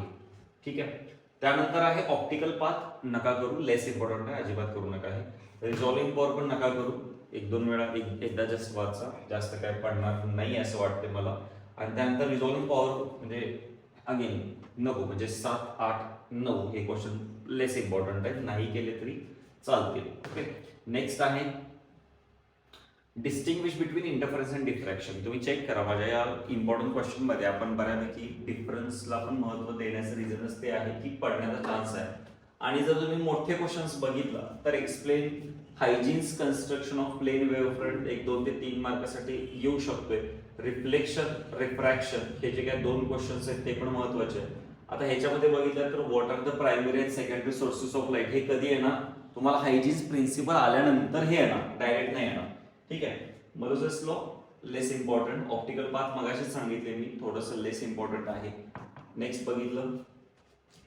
ठीक आहे. त्यानंतर आहे ऑप्टिकल पाथ, नका करू, लेस इम्पॉर्टंट आहे, अजिबात करू नका. आहे रिझॉल्विंग पॉवर पण नका करू, 1-2 वेळा एकदा जस्ट वाचा, जास्त काय पडणार नाही असं वाटते मला. आणि त्यानंतर रिझॉल्विंग पॉवर म्हणजे अगेन नको, म्हणजे 7, 8, 9 हे क्वेश्चन लेस इम्पॉर्टंट आहे, नाही केले तरी चालतील. ओके. नेक्स्ट आहे distinguish between interference and diffraction. तुम्ही चेक करा माझ्या या इम्पॉर्टंट क्वेश्चन मध्ये आपण बऱ्यापैकी डिफरन्सला पण महत्व देण्याचं रिझनच ते आहे की पडण्याचा चान्स आहे. आणि जर तुम्ही मोठे क्वेश्चन्स बघितला तर explain Huygens construction of plane wave front 1, 2 ते 3 मार्कासाठी येऊ शकतोय. रिफ्लेक्शन, रिफ्रॅक्शन हे जे काही 2 क्वेश्चन्स आहेत ते पण महत्वाचे आहेत. आता ह्याच्यामध्ये बघितलं तर what are the primary and secondary sources of light हे कधी येणार, तुम्हाला हायजीन्स प्रिन्सिपल आल्यानंतर हे येणार, डायरेक्ट नाही येणार. ठीक आहे. मलोसस लॉ लेस इम्पॉर्टंट. ऑप्टिकल पाथ मगाशीच सांगितले मी, थोडंसं लेस इम्पॉर्टंट आहे. नेक्स्ट बघितलं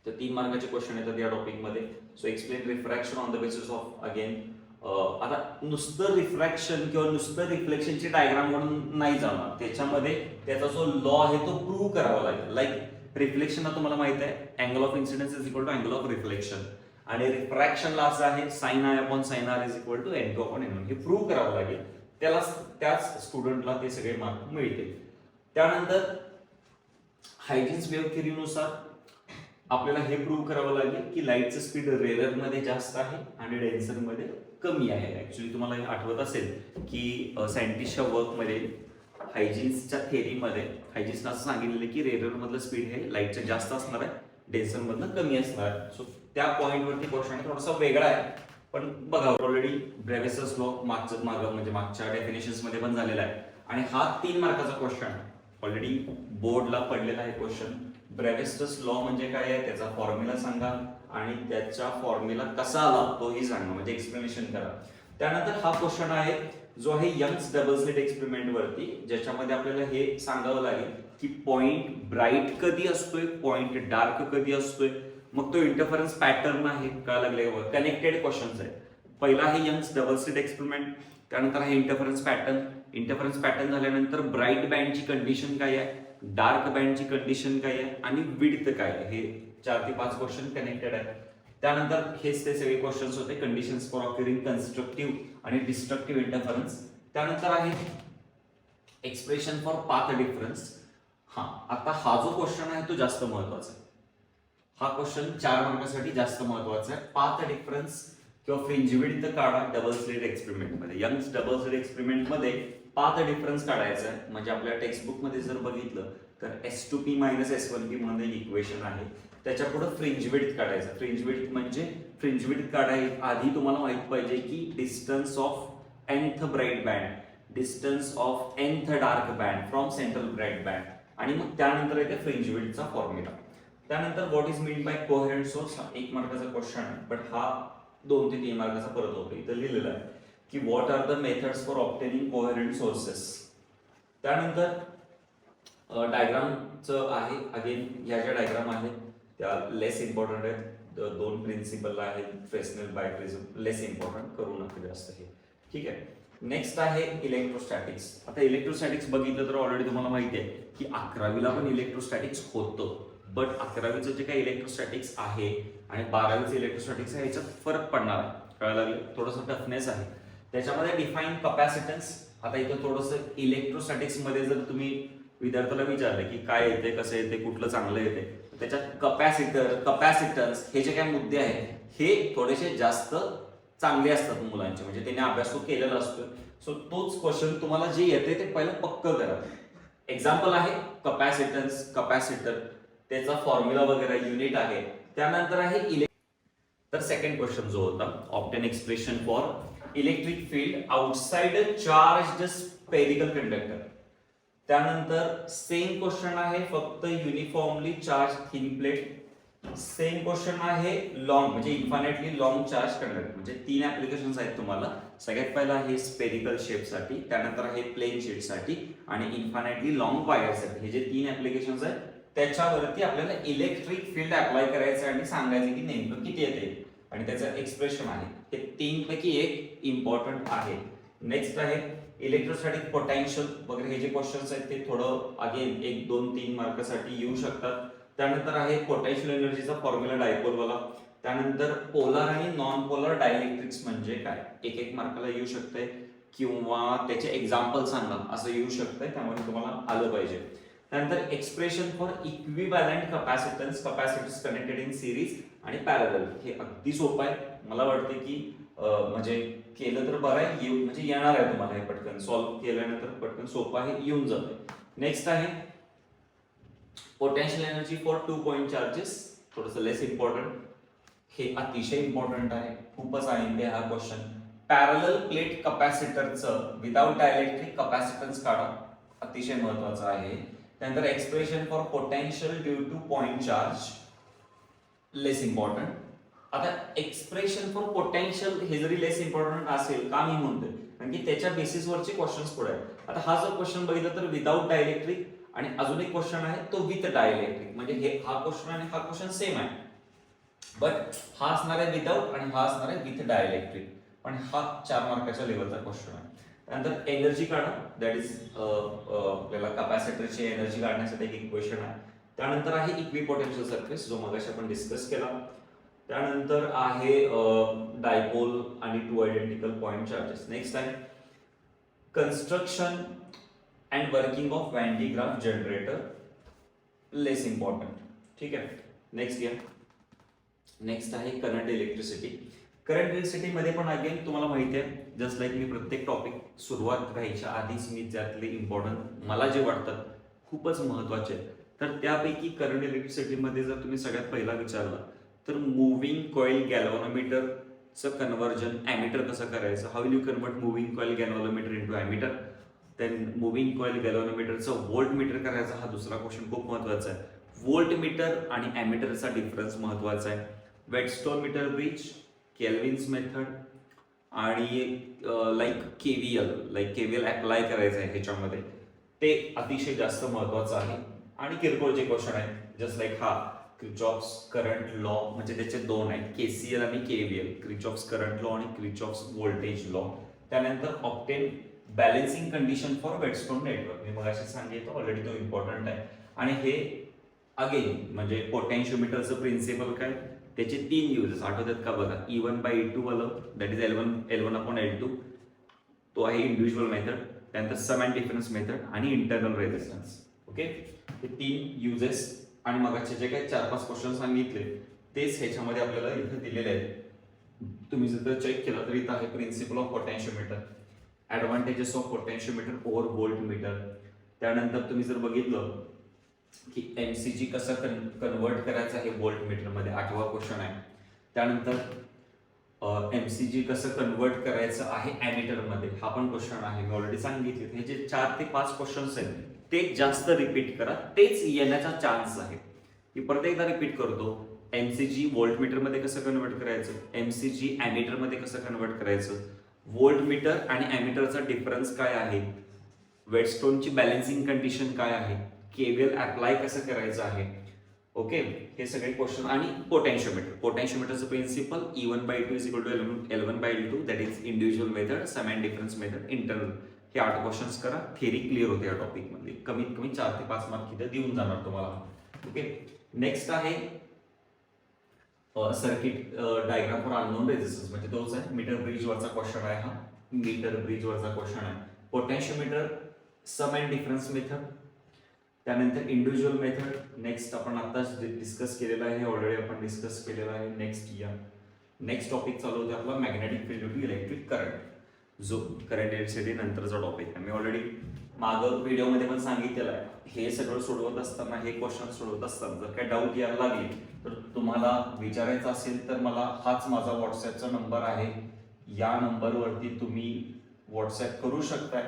तर 3 मार्काचे क्वेश्चन येतात या टॉपिकमध्ये. So explain refraction on the basis of again. आता नुसतं रिफ्रॅक्शन किंवा नुसतं रिफ्लेक्शनची डायग्राम म्हणून नाही जाणार, त्याच्यामध्ये त्याचा जो लॉ आहे तो प्रूव्ह करावा लागेल. लाईक रिफ्लेक्शनला तुम्हाला माहित आहे angle of incidence is equal to angle of reflection आणि रिफ्रॅक्शनला असं आहे sine i upon sine r is equal to N2 upon N1. हे प्रूव्ह करावं लागेल, त्याच स्टुडंटला ते सगळे मार्क मिळतील. त्यानंतर हायजीन्स वेव्ह थिअरीनुसार आपल्याला हे प्रूव्ह करावं लागेल की लाईटचं स्पीड रेअर मध्ये जास्त आहे आणि डेन्सर मध्ये कमी आहे. ऍक्च्युली तुम्हाला हे आठवत असेल की सायंटिस्टच्या वर्कमध्ये हायजीन्सच्या थेअरीमध्ये हायजीन्सनं असं सांगितलेलं की रेअर मधलं स्पीड हे लाईटचं जास्त असणार आहे, डेन्सर मधलं कमी असणार आहे. सो त्या पॉईंटवरती क्वेश्चन थोडासा वेगळा आहे, पण बघा ऑलरेडी ब्रेव्हेस्टर्स लॉ मागच्या डेफिनेशन्स मध्ये पण झालेला आहे आणि हा 3 मार्काचा क्वेश्चन ऑलरेडी बोर्डला पडलेला आहे क्वेश्चन. ब्रेव्हेस्टर्स लॉ म्हणजे काय आहे, त्याचा फॉर्म्युला सांगा आणि त्याचा फॉर्म्युला कसा आला तोही सांगा, म्हणजे एक्सप्लेनेशन करा. त्यानंतर हा क्वेश्चन आहे जो आहे यंग्स डबल स्लिट एक्सपेरिमेंट वरती, ज्याच्यामध्ये आपल्याला हे सांगावं लागेल की पॉइंट ब्राईट कधी असतोय, पॉइंट डार्क कधी असतोय, मग तो इंटरफरन्स पॅटर्न आहे का लागले, कनेक्टेड क्वेश्चन्स आहे. पहिला आहे यंग्स डबल स्लिट एक्सपेरिमेंट, त्यानंतर आहे इंटरफरन्स पॅटर्न. इंटरफरन्स पॅटर्न झाल्यानंतर ब्राईट बँडची कंडिशन काय आहे, डार्क बँडची कंडिशन काय आहे आणि विड्थ काय आहे. हे 4 ते 5 क्वेश्चन कनेक्टेड आहे. त्यानंतर हेच ते सगळे क्वेश्चन्स होते कंडिशन्स फॉर ऑक्युरिंग कन्स्ट्रक्टिव्ह आणि डिस्ट्रक्टिव्ह इंटरफरन्स. त्यानंतर आहे एक्सप्रेशन फॉर पाथ डिफरन्स. आता हा जो क्वेश्चन आहे तो जास्त महत्वाचा आहे. हा क्वेश्चन 4 मार्कासाठी जास्त महत्वाचा आहे. पाथ डिफरन्स किंवा फ्रिंज विड्थ काढा डबल स्लिट एक्सपेरिमेंट मध्ये. यंग्स डबल स्लिट एक्सपेरिमेंट मध्ये पाथ डिफरन्स काढायचा आहे. म्हणजे आपल्या टेक्स्टबुक मध्ये जर बघितलं तर S2P - S1P म्हणून एक इक्वेशन आहे, त्याच्या पुढे फ्रिंज विड्थ काढायचं. फ्रिंज विड्थ म्हणजे फ्रिंज विड्थ काढायला आधी तुम्हाला माहित पाहिजे की distance of nth bright band, distance of nth dark band from central bright band आणि मग त्यानंतर येते फ्रिंज विड्थचा फॉर्म्युला. त्यानंतर what is mean by coherent source, हा 1 मार्काचा क्वेश्चन आहे, बट हा 2 ते 3 मार्काचा परत होतो. इथं लिहिलेलं आहे की what are the methods for obtaining coherent sources. त्यानंतर डायग्रामचं आहे, अगेन ह्या ज्या डायग्राम आहेत त्या लेस इम्पॉर्टंट आहेत. 2 प्रिन्सिपल आहेत, फ्रेस्नेल बायप्रिझम लेस इम्पॉर्टंट, करू नका जास्त हे. ठीक आहे. नेक्स्ट आहे इलेक्ट्रोस्टॅटिक्स. आता इलेक्ट्रोस्टॅटिक्स बघितलं तर ऑलरेडी तुम्हाला माहिती आहे की 11वीला पण इलेक्ट्रोस्टॅटिक्स होतं, बट 11वीचं जे काही इलेक्ट्रोस्टॅटिक्स आहे आणि 12वीचं इलेक्ट्रोस्टॅटिक्स आहे याच्यात फरक पडणार आहे, कळायला लागले, थोडंसं टफनेस आहे त्याच्यामध्ये. Define capacitance. आता इथं थोडंसं इलेक्ट्रोस्टॅटिक्स मध्ये जर तुम्ही विद्यार्थ्याला विचारलं की काय येते, कसं येते, कुठलं चांगलं येते, त्याच्यात कपॅसिटन्स हे जे काही मुद्दे आहेत हे थोडेसे जास्त चांगले असतात मुलांचे, म्हणजे त्यांनी अभ्यास केलेला असतो. सो तोच क्वेश्चन तुम्हाला जे येते ते पहिलं पक्क करा. एक्झाम्पल आहे कपॅसिटन्स, कपॅसिटर, त्याचा फॉर्म्युला वगैरे युनिट आहे. त्यानंतर आहे तर सेकंड क्वेश्चन जो होता obtain expression for electric field outside charged spherical conductor. त्यानंतर सेम क्वेश्चन आहे फक्त uniformly charge thin plate. Same question आहे लॉंग म्हणजे इन्फायनाइटली लॉंग चार्ज कंडक्टर, म्हणजे 3 ऍप्लिकेशन्स आहेत तुम्हाला. सगळ्यात पहिला आहे स्पेरिकल शेपसाठी, त्यानंतर आहे प्लेन शीटसाठी आणि इन्फायनाइटली लॉंग वायरसाठी. हे जे 3 ऍप्लिकेशन्स आहेत त्याच्यावरती आपल्याला इलेक्ट्रिक फील्ड अप्लाय करायचं आणि सांगायचं की नेमकं किती येते आणि त्याचं एक्सप्रेशन आहे. हे 3 पैकी एक इम्पॉर्टंट आहे. नेक्स्ट आहे इलेक्ट्रोस्टॅटिक पोटेन्शियल वगैरे. हे जे क्वेश्चन्स आहेत ते थोडं अगेन 1, 2, 3 मार्कासाठी येऊ शकतात. त्यानंतर आहे पोटेन्शियल एनर्जीचा फॉर्म्युला डायपोलवाला. त्यानंतर पोलर आणि नॉन पोलर डायइलेक्ट्रिक्स म्हणजे काय, 1 मार्काला येऊ शकतंय किंवा त्याचे एक्झाम्पल सांगा असं येऊ शकतंय, त्यामुळे तुम्हाला आलं पाहिजे. त्यानंतर expression for equivalent capacitance, capacitance connected in series आणि पॅरलल. हे अगदी सोपं आहे. मला वाटतं की म्हणजे केलं तर बरं आहे, म्हणजे येणार आहे तुम्हाला हे पटकन सॉल्व्ह केल्यानंतर पटकन सोपं आहे, येऊन जाते. नेक्स्ट आहे potential energy for 2 point charges, थोडंसं लेस इम्पॉर्टंट. हे अतिशय इम्पॉर्टंट आहे, खूपच आहे हा क्वेश्चन. पॅरलल प्लेट कॅपॅसिटरचं विदाउट डायलेक्ट्रिक कॅपॅसिटन्स काढा, अतिशय महत्वाचं आहे. त्यानंतर expression for potential due to point charge, less important. आता एक्सप्रेशन फॉर पोटेन्शियल हे जरी लेस इम्पॉर्टंट असेल का मी म्हणतोय, कारण की त्याच्या बेसिसवरचे क्वेश्चन्स पुढे आहेत. आता हा जो क्वेश्चन बघितला तर विदाउट डायलेक्ट्रिक आणि अजून एक क्वेश्चन आहे तो विथ डायलेक्ट्रिक, म्हणजे हे हा क्वेश्चन आणि हा क्वेश्चन सेम आहे, बट हा असणार आहे विदाउट आणि हा असणार आहे विथ डायलेक्ट्रिक, पण हा 4 मार्काच्या लेवलचा क्वेश्चन आहे. त्यानंतर एनर्जी काढा, दॅट इज आपल्याला कॅपॅसिटरची एनर्जी काढण्यासाठी एक इक्वेशन आहे. त्यानंतर आहे इक्विपोटेन्शियल सरफेस, जो मगाशी आपण डिस्कस केला. त्यानंतर आहे डायपोल आणि 2 आयडेंटिकल पॉइंट चार्जेस. नेक्स्ट आहे construction and working of Van de Graaff generator, less important. ठीक आहे, नेक्स्ट घ्या. नेक्स्ट आहे करंट इलेक्ट्रिसिटी. करंट इलेक्ट्रिसिटी मध्ये पण अगेन तुम्हाला माहिती आहे, जस्ट लाईक मी प्रत्येक टॉपिक सुरुवात व्हायच्या आधीच मी त्यातले इम्पॉर्टंट मला जे वाटतात खूपच महत्वाचे, तर त्यापैकी करंट इलेक्ट्रिसिटीमध्ये जर तुम्ही सगळ्यात पहिला विचारला तर मूव्हिंग कॉइल गॅल्व्हॅनोमीटरचं कन्व्हर्जन ॲमीटर कसं करायचं, how will you convert moving coil galvanometer into ammeter. Then moving coil गॅल्व्हॅनोमीटरचं व्होल्ट मीटर करायचा, हा दुसरा क्वेश्चन खूप महत्वाचा आहे. व्होल्ट मीटर आणि ॲमीटरचा डिफरन्स महत्वाचा आहे. Wheatstone meter bridge, Kelvin's method आणि लाईक केव्हीएल अप्लाय करायचं आहे ह्याच्यामध्ये, ते अतिशय जास्त महत्वाचं आहे. आणि किरकोळचे क्वेश्चन आहेत, जस्ट लाईक हा क्रिचॉफ्स करंट लॉ, म्हणजे त्याचे 2 आहेत, केसीएल आणि केव्हीएल, क्रिचॉफ्स करंट लॉ आणि क्रिचॉफ्स व्होल्टेज लॉ. त्यानंतर obtain balancing condition for Wheatstone network, मी मगाशी सांगितलं ऑलरेडी, तो इम्पॉर्टंट आहे. आणि हे अगेन म्हणजे पोटेन्शियोमीटरचं प्रिन्सिपल काय, त्याचे 3 युजेस आठवतात का बघा. E1/E2 वाला, दॅट इज L1/L2, तो आहे इंडिव्हिज्युअल मेथड. त्यानंतर सम अँड डिफरन्स मेथड आणि इंटरनल रेझिस्टन्स. ओके, हे 3 युजेस आणि मगाचे जे काही 4-5 क्वेश्चन सांगितले तेच ह्याच्यामध्ये आपल्याला इथे दिलेले आहेत. तुम्ही जर चेक केलं तर इथं आहे principle of potentiometer, advantages of potentiometer over volt meter. त्यानंतर तुम्ही जर बघितलं की एमसीजी कसं कन्वर्ट करायचं आहे व्होल्ट मीटर मध्ये, 8वा क्वेश्चन आहे. त्यानंतर एमसीजी कसं कन्वर्ट करायचं आहे ॲमीटर मध्ये, हा पण क्वेश्चन आहे, मी ऑलरेडी सांगितले. हे जे 4 ते 5 क्वेश्चन्स आहेत ते जास्त रिपीट करा, तेच येण्याचा चान्स आहे. मी परत एकदा रिपीट करतो, एमसीजी व्होल्ट मीटर मध्ये कसं कन्वर्ट करायचं, एमसीजी ॲमीटर मध्ये कसं कन्वर्ट करायचं, व्होल्ट मीटर आणि ॲमीटरचा डिफरन्स काय आहे, वेटस्टोनची बॅलन्सिंग कंडिशन काय आहे, केव्हीएल अप्लाय कसं करायचं आहे. ओके, हे सगळे क्वेश्चन. आणि पोटेन्शियोमीटरचं principle E1/E2 = L1/L2, that is individual method, sum and difference method, internal. हे 8 क्वेश्चन्स करा, थेरी क्लिअर होते या टॉपिक मध्ये, कमीत कमी 4 ते 5 मार्क इथे देऊन जाणार तुम्हाला. ओके, नेक्स्ट आहे circuit diagram for unknown resistance, म्हणजे तोच आहे मीटर ब्रिज वरचा क्वेश्चन आहे हा, मीटर ब्रिज वरचा क्वेश्चन आहे. Potentiometer, sum and difference method, त्यानंतर इंडिव्हिज्युअल मेथड. नेक्स्ट आपण आताच डिस्कस केलेला आहे, ऑलरेडी आपण डिस्कस केलेला आहे. नेक्स्ट टॉपिक चालू होते आपला magnetic field to electric current, जो करंट इलेक्ट्रिसिटी नंतरचा टॉपिक आहे. मी ऑलरेडी मागं व्हिडिओमध्ये पण सांगितलेलं आहे. हे सगळं सोडवत असताना, हे क्वेश्चन सोडवत असताना जर काही डाऊट यायला लागली तर तुम्हाला विचारायचं असेल तर मला हाच माझा व्हॉट्सॲपचा नंबर आहे, या नंबरवरती तुम्ही व्हॉट्सॲप करू शकताय.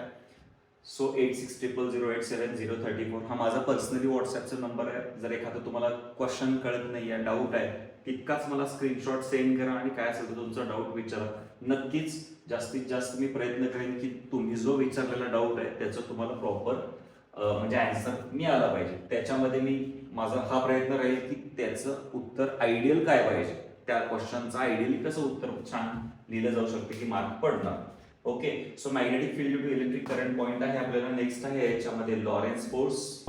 सो 8600087034 हा माझा पर्सनली व्हॉट्सअपचा नंबर आहे. जर एखादं तुम्हाला क्वेश्चन कळत नाही आहे, डाऊट आहे, तितकाच मला स्क्रीनशॉट सेंड करा आणि काय असेल तर तुमचा डाऊट विचारा. नक्कीच जास्तीत जास्त मी प्रयत्न करेन की तुम्ही जो विचारलेला डाऊट आहे त्याचं तुम्हाला प्रॉपर म्हणजे आन्सर मिळाला पाहिजे. त्याच्यामध्ये माझा हा प्रयत्न राहील की त्याचं उत्तर आयडियल काय पाहिजे, त्या क्वेश्चनचं आयडियली कसं उत्तर छान लिहिलं जाऊ शकतं की मार्क पडणार. Okay, so magnetic field to electric current point आहे आपल्याला. नेक्स्ट आहे याच्यामध्ये लॉरेन्स फोर्स.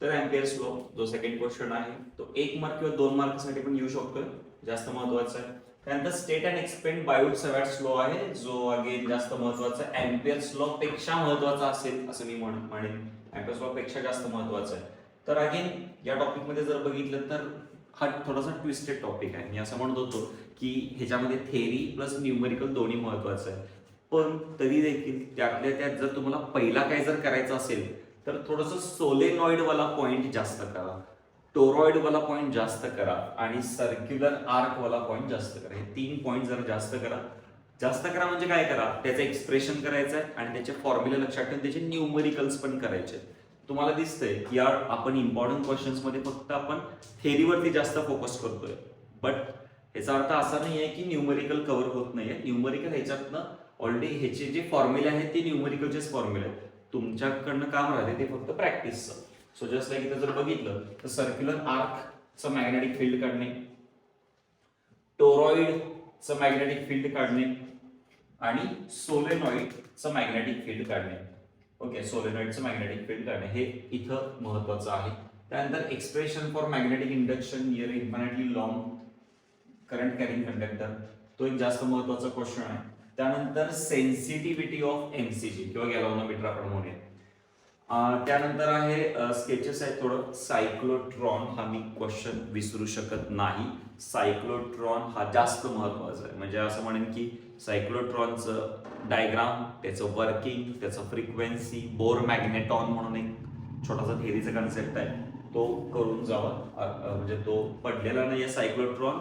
तर एम्पियर्स लॉ जो सेकंड क्वेश्चन आहे तो 1 मार्क किंवा 2 मार्कसाठी पण येऊ शकतो, जास्त महत्वाचा आहे. त्यानंतर state and expand Biot Savart's law आहे, जो अगेन जास्त महत्वाचा आहे. एम्पियर्स लॉ पेक्षा महत्वाचा असेल असं मी म्हणेन. एम्पियर्स लॉ पेक्षा जास्त महत्वाचा आहे. तर अगेन या टॉपिक मध्ये जर बघितलं तर हा थोडासा ट्विस्टेड टॉपिक आहे. मी असं म्हणत होतो की ह्याच्यामध्ये थेरी प्लस न्यूमेरिकल दोन्ही महत्वाचं आहे, पण तरी देखील त्यातल्या त्यात जर तुम्हाला पहिला काय जर करायचं असेल तर थोडंसं सोलेनॉइड वाला पॉइंट जास्त करा, टोरॉइड वाला पॉइंट जास्त करा आणि सर्क्युलर आर्क वाला पॉइंट जास्त करा. हे 3 पॉइंट जर जास्त करा. जास्त करा म्हणजे काय करा, त्याचं एक्सप्रेशन करायचं आहे आणि त्याचे फॉर्म्युला लक्षात ठेवून त्याचे न्यूमरिकल्स पण करायचे. तुम्हाला दिसतंय की यार आपण इम्पॉर्टंट क्वेश्चन्स मध्ये फक्त आपण थेरीवरती जास्त फोकस करतोय, बट याचा अर्थ असा नाही आहे की न्यूमरिकल कव्हर होत नाहीये. न्यूमरिकल ह्याच्यातनं ऑलरेडी ह्याचे जे फॉर्म्युले आहेत ते न्यूमरिकलचेच फॉर्म्युले आहेत. तुमच्याकडनं काम राहते ते फक्त प्रॅक्टिसचं. सो जस्ट लाईक इथं जर बघितलं तर सर्क्युलर आर्कचं मॅग्नेटिक फील्ड काढणे, टोरॉइडचं मॅग्नेटिक फील्ड काढणे आणि सोलेनॉइडचं मॅग्नेटिक फील्ड काढणे. ओके, सोलेनॉइडचं मॅग्नेटिक फील्ड काढणे हे इथं महत्वाचं आहे. त्यानंतर expression for magnetic induction near infinitely long current carrying conductor, तो एक जास्त महत्वाचा क्वेश्चन आहे. त्यानंतर सेन्सिटिव्हिटी ऑफ एमसीजी किंवा गॅल्व्हनोमीटर आपण म्हणूया. त्यानंतर आहे स्केचेस आहे थोडं. सायक्लोट्रॉन हा मी क्वेश्चन विसरू शकत नाही. सायक्लोट्रॉन हा जास्त महत्वाचा आहे. म्हणजे असं म्हणेन की सायक्लोट्रॉनचं डायग्राम, त्याचं वर्किंग, त्याचं फ्रिक्वेन्सी, बोर मॅग्नेटॉन म्हणून एक छोटासा थिअरीचा कन्सेप्ट आहे, तो करून जावा. म्हणजे तो पडलेला नाही आहे सायक्लोट्रॉन.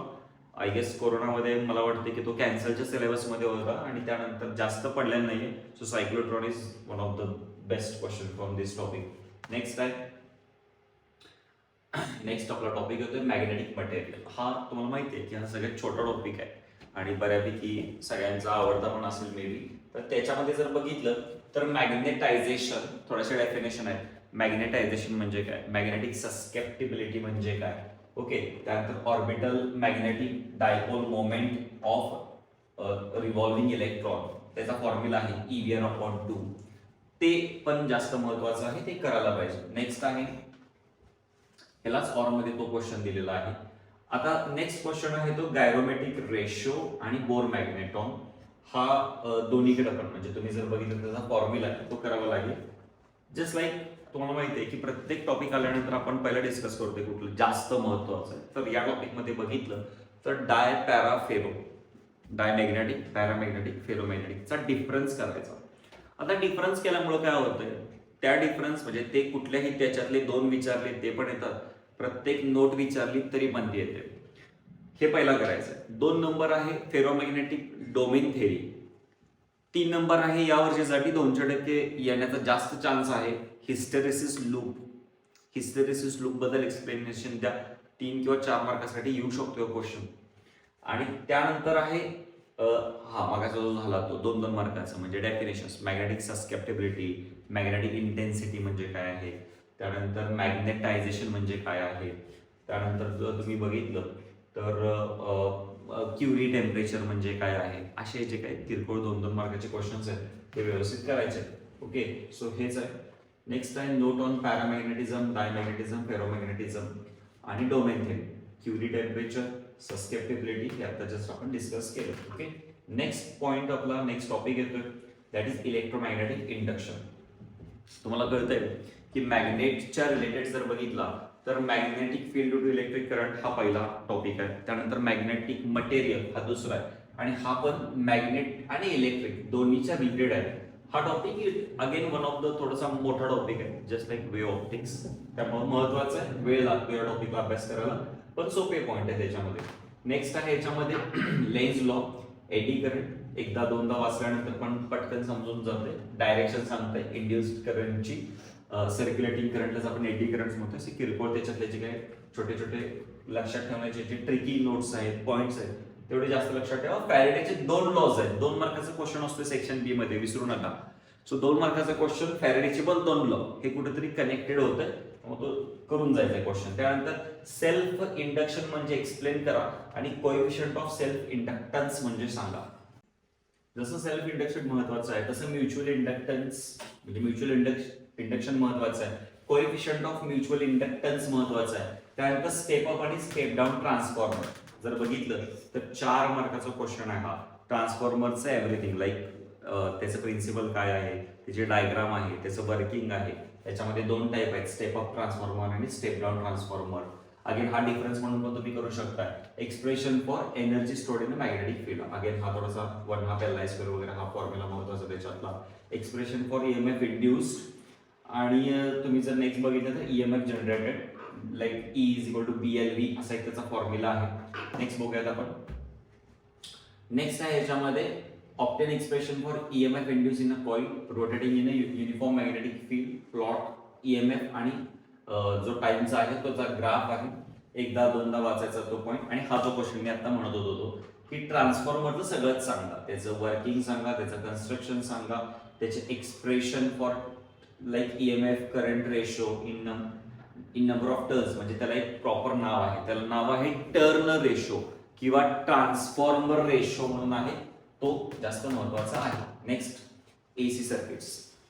आय गेस कोरोनामध्ये मला वाटते की तो कॅन्सलच्या सिलेबसमध्ये होता आणि त्यानंतर जास्त पडलेला नाहीये. So cyclotron is one of the best question from this topic. Next आहे, नेक्स्ट आपला टॉपिक होतोय मॅग्नेटिक मटेरियल. हा तुम्हाला माहिती आहे की हा सगळ्यात छोटा टॉपिक आहे आणि बऱ्यापैकी सगळ्यांचा आवडता पण असेल मे बी. तर त्याच्यामध्ये जर बघितलं तर मॅग्नेटायझेशन, थोड्याशा डेफिनेशन आहे. मॅग्नेटायझेशन म्हणजे काय, मॅग्नेटिक सस्केप्टिबिलिटी म्हणजे काय. ओके, त्यानंतर orbital magnetic dipole moment of revolving electron, त्याचा फॉर्म्युला आहे EV/2. ते पण जास्त महत्वाचं आहे, ते करायला पाहिजे. नेक्स्ट आहे, यालाच फॉर्म मध्ये तो क्वेश्चन दिलेला आहे. आता नेक्स्ट क्वेश्चन आहे तो गायरोमेट्रिक रेशो आणि बोर मॅग्नेटॉन. हा दोन्हीकडे पण म्हणजे तुम्ही जर बघितलं त्याचा फॉर्म्युला आहे तो करावा लागेल. जस्ट लाईक तुम्हाला माहिती आहे की प्रत्येक टॉपिक आल्यानंतर आपण पहिला डिस्कस करतोय कुठलं जास्त महत्वाचं आहे. तर या टॉपिक मध्ये बघितलं तर डाय para ferro, diamagnetic, paramagnetic, फेरोमॅग्नेटिकचा difference करायचा. आता डिफरन्स केल्यामुळे काय होतंय, त्या डिफरन्स म्हणजे ते कुठल्याही त्याच्यातले 2 विचारले ते पण येतात, प्रत्येक नोट विचारली तरी पण ती येते. हे पहिला करायचं आहे. 2 नंबर आहे फेरोमॅग्नेटिक डोमेन थेरी. 3 नंबर आहे यावर ज्यासाठी 200% येण्याचा जास्त चान्स आहे हिस्टेरेसिस लूप. हिस्टेरेसिस लूप बद्दल एक्सप्लेनेशन द्या, 3 किंवा 4 मार्कासाठी येऊ शकतो क्वेश्चन. आणि त्यानंतर आहे हा मागाचा जो झाला तो 2-2 मार्काचा म्हणजे definitions, magnetic susceptibility, magnetic intensity म्हणजे काय आहे, त्यानंतर मॅग्नेटायझेशन म्हणजे काय आहे, त्यानंतर जर तुम्ही बघितलं तर क्युरी टेम्परेचर म्हणजे काय आहे. असे जे काही किरकोळ 2-2 मार्काचे क्वेश्चन्स आहेत ते व्यवस्थित करायचे. ओके, सो हेच आहे. नेक्स्ट आहे नोट ऑन पॅरामॅग्नेटिझम, डायमॅग्नेटिझम, फेरोमॅग्नेटिझम आणि domain theory. Curie temperature, susceptibility हे आता जस्ट आपण डिस्कस केलं. ओके, नेक्स्ट पॉइंट आपला नेक्स्ट टॉपिक येतोय दॅट इज इलेक्ट्रोमॅग्नेटिक इंडक्शन. तुम्हाला कळतंय की मॅग्नेटच्या रिलेटेड जर बघितला तर magnetic field to electric current हा पहिला टॉपिक आहे. त्यानंतर मॅग्नेटिक मटेरियल हा दुसरा आहे आणि हा पण मॅग्नेट आणि इलेक्ट्रिक दोन्हीच्या रिलेटेड आहे. हा topic again one of the थोडासा मोठा टॉपिक आहे, जस्ट लाईक वेव्ह ऑप्टिक्स. त्यामुळे महत्वाचं आहे, वेळ लागतो या टॉपिकला अभ्यास करायला, पण सोपे पॉइंट आहे त्याच्यामध्ये. नेक्स्ट आहे याच्यामध्ये लेन्स लॉ. एडी करंट एकदा दोनदा वाचल्यानंतर पण पटकन समजून जाते. डायरेक्शन सांगते. इंड्युस्ड करंटची सर्क्युलेटिंग करंटलाच आपण एडी करंट म्हणतो. असे किरकोळ त्याच्यातले जे काही छोटे छोटे लक्षात ठेवण्याचे जे ट्रिकी नोट्स आहेत, पॉइंट्स आहेत, तेवढे जास्त लक्षात ठेवा. फॅरेडेचे 2 लॉज आहेत. 2 मार्काचा क्वेश्चन असतो सेक्शन बी मध्ये, विसरू नका. सो 2 मार्काचा क्वेश्चन, फॅरेडेचे पण 2 लॉ, हे कुठेतरी कनेक्टेड होतं, मग तो करून जायचा क्वेश्चन. त्यानंतर सेल्फ इंडक्शन म्हणजे एक्सप्लेन करा आणि कोएफिशियंट ऑफ सेल्फ इंडक्टन्स म्हणजे सांगा. जसं सेल्फ इंडक्शन महत्वाचं आहे तसं म्युच्युअल इंडक्टन्स म्हणजे म्युच्युअल इंडक्शन महत्वाचं आहे. कोएफिशियंट ऑफ म्युच्युअल इंडक्टन्स महत्वाचं आहे. त्यानंतर स्टेप अप आणि स्टेप डाऊन ट्रान्सफॉर्मर जर बघितलं तर 4 मार्काचा क्वेश्चन आहे हा. ट्रान्सफॉर्मरचं एव्हरीथिंग लाईक त्याचं प्रिन्सिपल काय आहे, त्याची डायग्राम आहे, त्याचं वर्किंग आहे. त्याच्यामध्ये 2 टाईप आहेत, स्टेप अप ट्रान्सफॉर्मर आणि स्टेप डाऊन ट्रान्सफॉर्मर. अगेन हा डिफरन्स म्हणून पण तुम्ही करू शकता. Expression for energy stored in magnetic field, again हा थोडासा 1/2 LI² वगैरे हा फॉर्म्युला महत्वाचा त्याच्यातला. एक्सप्रेशन फॉर EMF इंड्युस्ड, आणि तुम्ही जर नेक्स्ट बघितलं तर EMF generated like E = BLV असा एक त्याचा फॉर्म्युला आहे. नेक्स्ट बघूयात आपण. नेक्स्ट आहे याच्यामध्ये obtain expression for EMF induce in a coil rotating in a uniform magnetic field, plot EMF आणि जो टाइमचा आहे तो ग्राफ आहे. एकदा दोनदा वाचायचा तो पॉइंट. आणि हा जो क्वेश्चन मी आता म्हणत होतो की ट्रान्सफॉर्मरचं सगळंच सांगा, त्याचं वर्किंग सांगा, त्याचं कन्स्ट्रक्शन सांगा, त्याचे expression for like EMF current ratio in number of turns, म्हणजे त्याला एक प्रॉपर नाव आहे. त्याला नाव आहे टर्न रेशो किंवा ट्रान्सफॉर्मर रेशो म्हणून आहे. तो जास्त महत्वाचा आहे. Next AC circuits.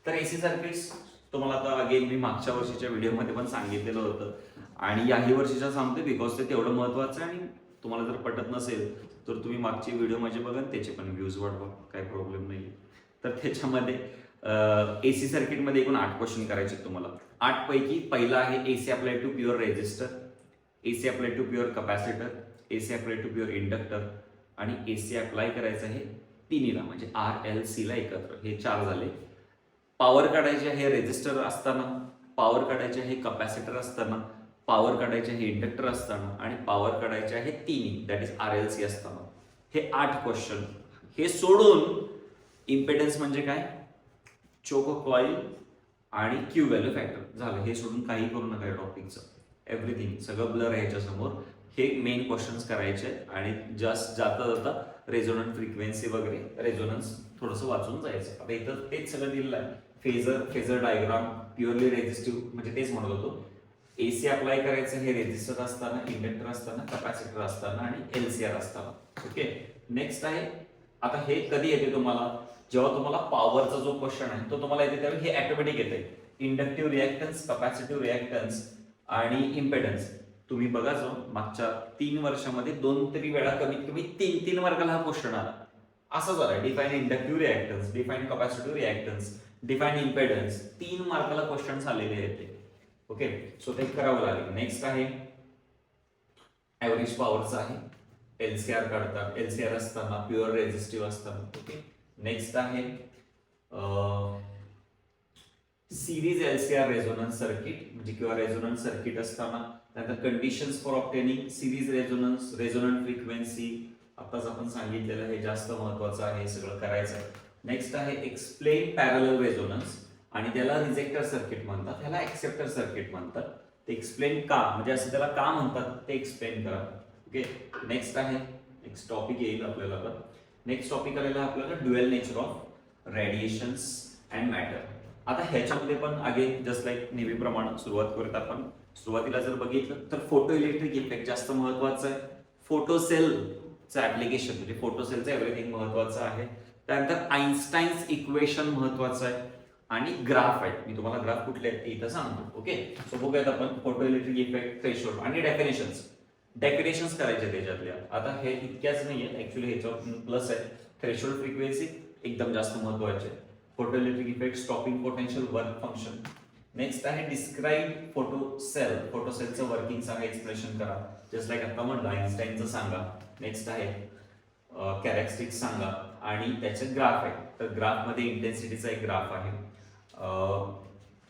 तर AC सर्किट्स तुम्हाला आता अगेन मी मागच्या वर्षीच्या व्हिडिओमध्ये पण सांगितलेलं होतं आणि याही वर्षीच्या सांगते बिकॉज ते तेवढं महत्वाचं आहे. आणि तुम्हाला जर पटत नसेल तर तुम्ही मागचे व्हिडिओ माझे बघा, त्याचे पण व्ह्यूज वाढवा, काही प्रॉब्लेम नाही. तर त्याच्यामध्ये AC सर्किटमध्ये एकूण 8 क्वेश्चन करायचे तुम्हाला. 8 पैकी पहिला आहे AC applied to pure resistor, AC applied to pure capacitor, AC applied to pure inductor आणि AC अप्लाय करायचं आहे तिन्हीला म्हणजे RLC ला एकत्र. हे 4 झाले. पॉवर काढायचे आहे रेजिस्टर असताना, पॉवर काढायचे आहे कॅपॅसिटर असताना, पॉवर काढायचे आहे इंडक्टर असताना आणि पॉवर काढायचे आहे तिन्ही दॅट इज RLC असताना. हे 8 क्वेश्चन. हे सोडून इम्पेडन्स म्हणजे काय, चोको कॉईल आणि Q व्हॅल्यू फॅक्टर झालं. हे सोडून काही करू नका या टॉपिकचं. एव्हरीथिंग सगळं ब्लर आहे याच्यासमोर. हे मेन क्वेश्चन्स करायचे आणि जस्ट जाता जाता रेझोनंट फ्रिक्वेन्सी वगैरे, रेझोनन्स थोडंसं वाचून जायचं. आता इथं तेच सगळं दिलेलं आहे. फेजर डायग्राम, प्युअरली रेजिस्टिव्ह म्हणजे तेच म्हणत होतो. AC अप्लाय करायचं हे रेजिस्टर असताना, इंडक्टर असताना, कॅपॅसिटर असताना आणि LCR असताना. ओके. नेक्स्ट आहे, आता हे कधी येते तुम्हाला, जेव्हा तुम्हाला पॉवरचा जो क्वेश्चन आहे तो तुम्हाला येते त्यावेळी हे ऑटोमॅटिक येते. इंडक्टिव्ह रिॲक्टन्स, कॅपॅसिटिव्ह रिॲक्टन्स आणि इम्पेडन्स. तुम्ही बघा जो मागच्या 3 वर्षामध्ये 2 तरी वेळा कमीत कमी 3 मार्काला हा क्वेश्चन आला. असं झालं. Define inductive reactance, define capacitive reactance, define impedance, 3 मार्काला क्वेश्चन आलेले आहेत ते. ओके. सो ते करावं लागेल. नेक्स्ट आहे ऍव्हरेज पॉवरचा आहे. LCR काढतात, LCR असताना, प्युअर रेजिस्टिव्ह असताना. ओके. नेक्स्ट आहे सिरीज LCR रेझोनन्स सर्किट म्हणजे किंवा रेझोनन्स सर्किट असताना. त्यानंतर conditions for obtaining series resonance, resonant frequency आताच आपण सांगितलेलं, हे जास्त महत्वाचं आहे, हे सगळं करायचं आहे. नेक्स्ट आहे एक्सप्लेन पॅरलल रेझोनन्स आणि त्याला रिजेक्टर सर्किट म्हणतात, त्याला ऍक्सेप्टर सर्किट म्हणतात. ते एक्सप्लेन का म्हणजे असं त्याला का म्हणतात ते एक्सप्लेन करा. ओके. नेक्स्ट आहे, नेक्स्ट टॉपिक येईल आपल्याला. आता नेक्स्ट टॉपिक आलेला आपल्याला dual nature of radiations and matter. आता ह्याच्यामध्ये पण अगेन जस्ट लाईक नेहमीप्रमाणे सुरुवात करूयात आपण. सुरुवातीला जर बघितलं तर फोटो इलेक्ट्रिक इफेक्ट जास्त महत्वाचं आहे. फोटोसेलचं ऍप्लिकेशन म्हणजे फोटोसेलचं एव्हरीथिंग महत्वाचं आहे. त्यानंतर आइन्स्टाईन्स इक्वेशन महत्वाचं आहे आणि ग्राफ आहे. मी तुम्हाला ग्राफ कुठले आहेत ते इथं सांगतो. ओके. सो बघूयात आपण फोटो इलेक्ट्रिक इफेक्ट, थ्रेशोल्ड आणि डेफिनेशन्स करायचे त्याच्यातल्या. आता हे इतक्याच नाहीये ऍक्च्युली, ह्याच्यावर प्लस आहे. थ्रेशोल्ड फ्रिक्वेन्सी एकदम जास्त महत्वाचे. Photo electric effect, stopping potential, work function. Next आहे डिस्क्राईब फोटोसेल, फोटोसेलचं वर्किंग सांगा, एक्सप्रेशन करा. जस्ट लाईक आता म्हणलं आइन्स्टाईनचं सांगा. नेक्स्ट आहे कॅरेक्टरिस्टिक्स सांगा आणि त्याचे ग्राफ आहे. तर ग्राफमध्ये इंटेन्सिटीचा एक ग्राफ आहे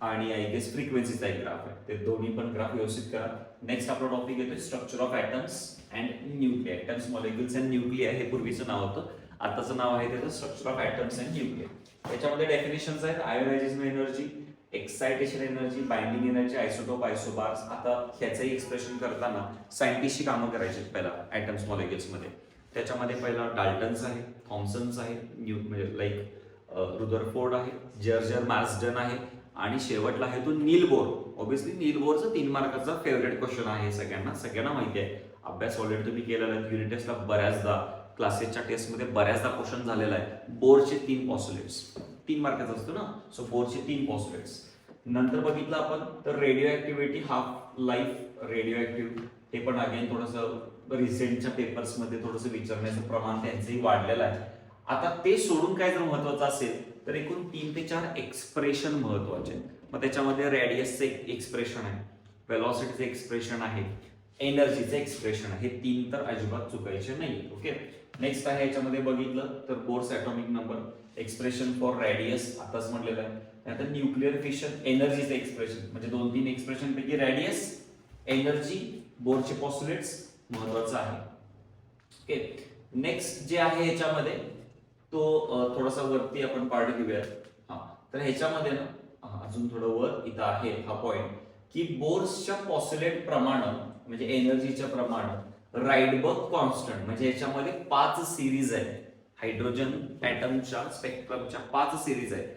आणि आय गेस फ्रिक्वेन्सीचा एक ग्राफ आहे. ते दोन्ही पण ग्राफ व्यवस्थित करा. नेक्स्ट आपला टॉपिक येतोय structure of atoms and nuclei. Atoms, molecules and nuclei हे पूर्वीचं नाव होतं. आताचं नाव आहे त्याचं structure of atoms and nuclear. त्याच्यामध्ये डेफिनेशन्स आहेत ionisation energy, excitation energy, binding energy, isotope, isobars. आता ह्याचंही एक्सप्रेशन करताना सायंटिस्टची कामं करायची पहिला ऍटम्स मॉलिक्युल्स मध्ये. त्याच्यामध्ये पहिला डाल्टन्स आहे, थॉम्सन्स आहे, म्हणजे लाईक रुदरफोर्ड आहे, जर्जर मार्सडन आहे आणि शेवटला आहे तो नील बोर. ऑब्व्हियसली नील बोरचा 3 मार्काचा फेवरेट क्वेश्चन आहे सगळ्यांना माहिती आहे. अभ्यास ऑलरेडी तुम्ही केलेला आहे, युनिट टेस्टला बऱ्याचदा, क्लासेसच्या टेस्टमध्ये बऱ्याचदा क्वेश्चन झालेला आहे. बोरचे 3 पॉस्युलेट्स, 3 मार्काचा असतो ना, सो बोरचे 3 पॉस्युलेट्स. नंतर बघितलं आपण तर radio activity, half life radio active, हे पण अगेन थोडंसं रिसेंटच्या पेपर्समध्ये थोडंसं विचारण्याचं प्रमाण त्यांचंही वाढलेलं आहे. आता ते सोडून काय जर महत्वाचं असेल तर एकूण 3 ते 4 एक्सप्रेशन महत्वाचे. मग त्याच्यामध्ये रेडियसचे एक्सप्रेशन आहे, वेलॉसिटीचे एक्सप्रेशन आहे, एनर्जीचे एक्सप्रेशन आहे. हे 3 तर अजिबात चुकायचे नाही. ओके, नेक्स्ट आहे याच्यामध्ये बघितलं तर Bohr's atomic number, expression for radius आताच म्हटलेलं आहे. त्यानंतर न्यूक्लिअर फिशन, एनर्जीचे एक्सप्रेशन, म्हणजे 2-3 एक्सप्रेशन पैकी रेडियस, एनर्जी, बोरचे पॉस्युलेट्स महत्वाचं आहे. ओके, नेक्स्ट जे आहे ह्याच्यामध्ये तो थोडासा वरती आपण पार्ट घेऊया. हा, तर ह्याच्यामध्ये ना अजून थोडं वर इथं आहे हा पॉइंट की बोर्सच्या पॉस्युलेट प्रमाण म्हणजे एनर्जीच्या प्रमाण राइडबर्ग कॉन्स्टंट, म्हणजे याच्यामध्ये 5 सिरीज आहेत. हायड्रोजन ऍटमच्या स्पेक्ट्रमच्या 5 सिरीज आहेत.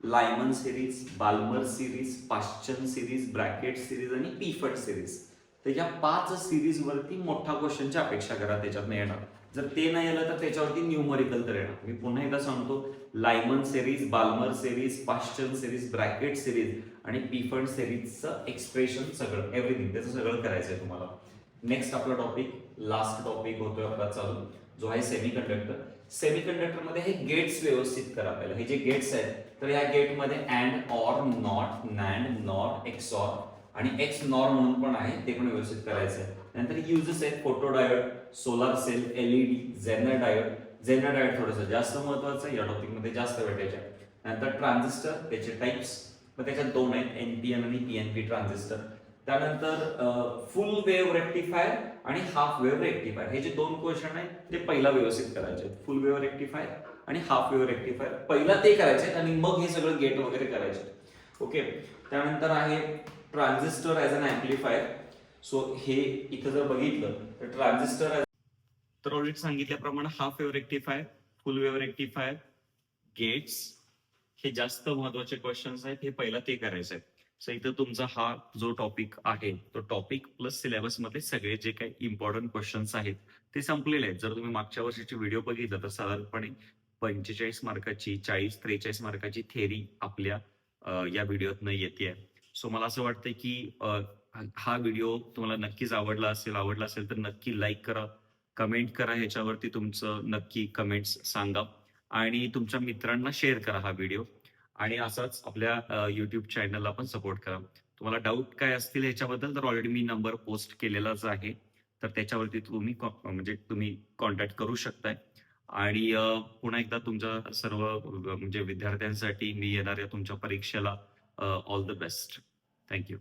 Lyman series, Balmer series, Paschen series, Brackett series आणि पीफर्ड सिरीज. तर या 5 सिरीज वरती मोठा क्वेश्चनची अपेक्षा करा त्याच्यात येणार. जर ते नाही आलं तर त्याच्यावरती न्यूमरिकल तर येणार. मी पुन्हा एकदा सांगतो, Lyman series, Balmer series, Paschen series, Brackett series आणि पीफर्ड सिरीजचं एक्सप्रेशन सगळं एव्हरीथिंग त्याचं सगळं करायचंय तुम्हाला. नेक्स्ट आपला टॉपिक, लास्ट टॉपिक होतोय आपला चालू, जो आहे सेमीकंडक्टर. सेमीकंडक्टरमध्ये हे गेट्स व्यवस्थित करा पहिला. हे जे गेट्स आहेत तर या गेटमध्ये and, or, not, NAND, not, XOR आणि एक्स नॉर म्हणून पण आहे, ते पण व्यवस्थित करायचं आहे. नंतर युजेस आहेत photo diode, solar cell, LED, Zener diode. Zener diode थोडंसं जास्त महत्वाचं आहे, या टॉपिकमध्ये जास्त भेटायचे. नंतर ट्रान्झिस्टर, त्याचे टाइप्स, मग त्याच्यात 2 आहेत, एनपीएन आणि पीएनपी ट्रान्झिस्टर. त्यानंतर फुल वेव्ह रेक्टिफायर आणि हाफ वेव्ह रेक्टिफायर. हे जे 2 क्वेश्चन आहेत ते पहिला व्यवस्थित करायचे आहेत. फुल वेव्ह रेक्टिफायर आणि हाफ वेव्ह रेक्टिफायर पहिला ते करायचे आणि मग हे सगळं गेट वगैरे करायचे. ओके, त्यानंतर आहे transistor as an amplifier. So हे इथं जर बघितलं तर ट्रान्झिस्टर तर ऑलरेडी सांगितल्याप्रमाणे half wave rectifier, full wave rectifier, gates हे जास्त महत्वाचे क्वेश्चन्स आहेत. हे पहिला ते करायचं आहे. सो इथं तुमचा हा जो टॉपिक आहे तो टॉपिक प्लस सिलेबस मध्ये सगळे जे काही इम्पॉर्टंट क्वेश्चन्स आहेत ते संपलेले आहेत. जर तुम्ही मागच्या वर्षीची व्हिडिओ बघितलं तर साधारणपणे 45 मार्काची, 40-43 मार्काची थेरी आपल्या या व्हिडिओतनं येते. सो मला असं वाटतं की हा व्हिडिओ तुम्हाला नक्कीच आवडला असेल तर नक्की लाईक करा, कमेंट करा, ह्याच्यावरती तुमचं नक्की कमेंट्स सांगा आणि तुमच्या मित्रांना शेअर करा हा व्हिडिओ. आणि असाच आपल्या युट्यूब चॅनलला पण सपोर्ट करा. तुम्हाला डाऊट काय असतील ह्याच्याबद्दल तर ऑलरेडी मी नंबर पोस्ट केलेलाच आहे, तर त्याच्यावरती तुम्ही कॉन्टॅक्ट करू शकताय. आणि पुन्हा एकदा तुमच्या सर्व म्हणजे विद्यार्थ्यांसाठी मी येणाऱ्या तुमच्या परीक्षेला ऑल द बेस्ट. थँक्यू.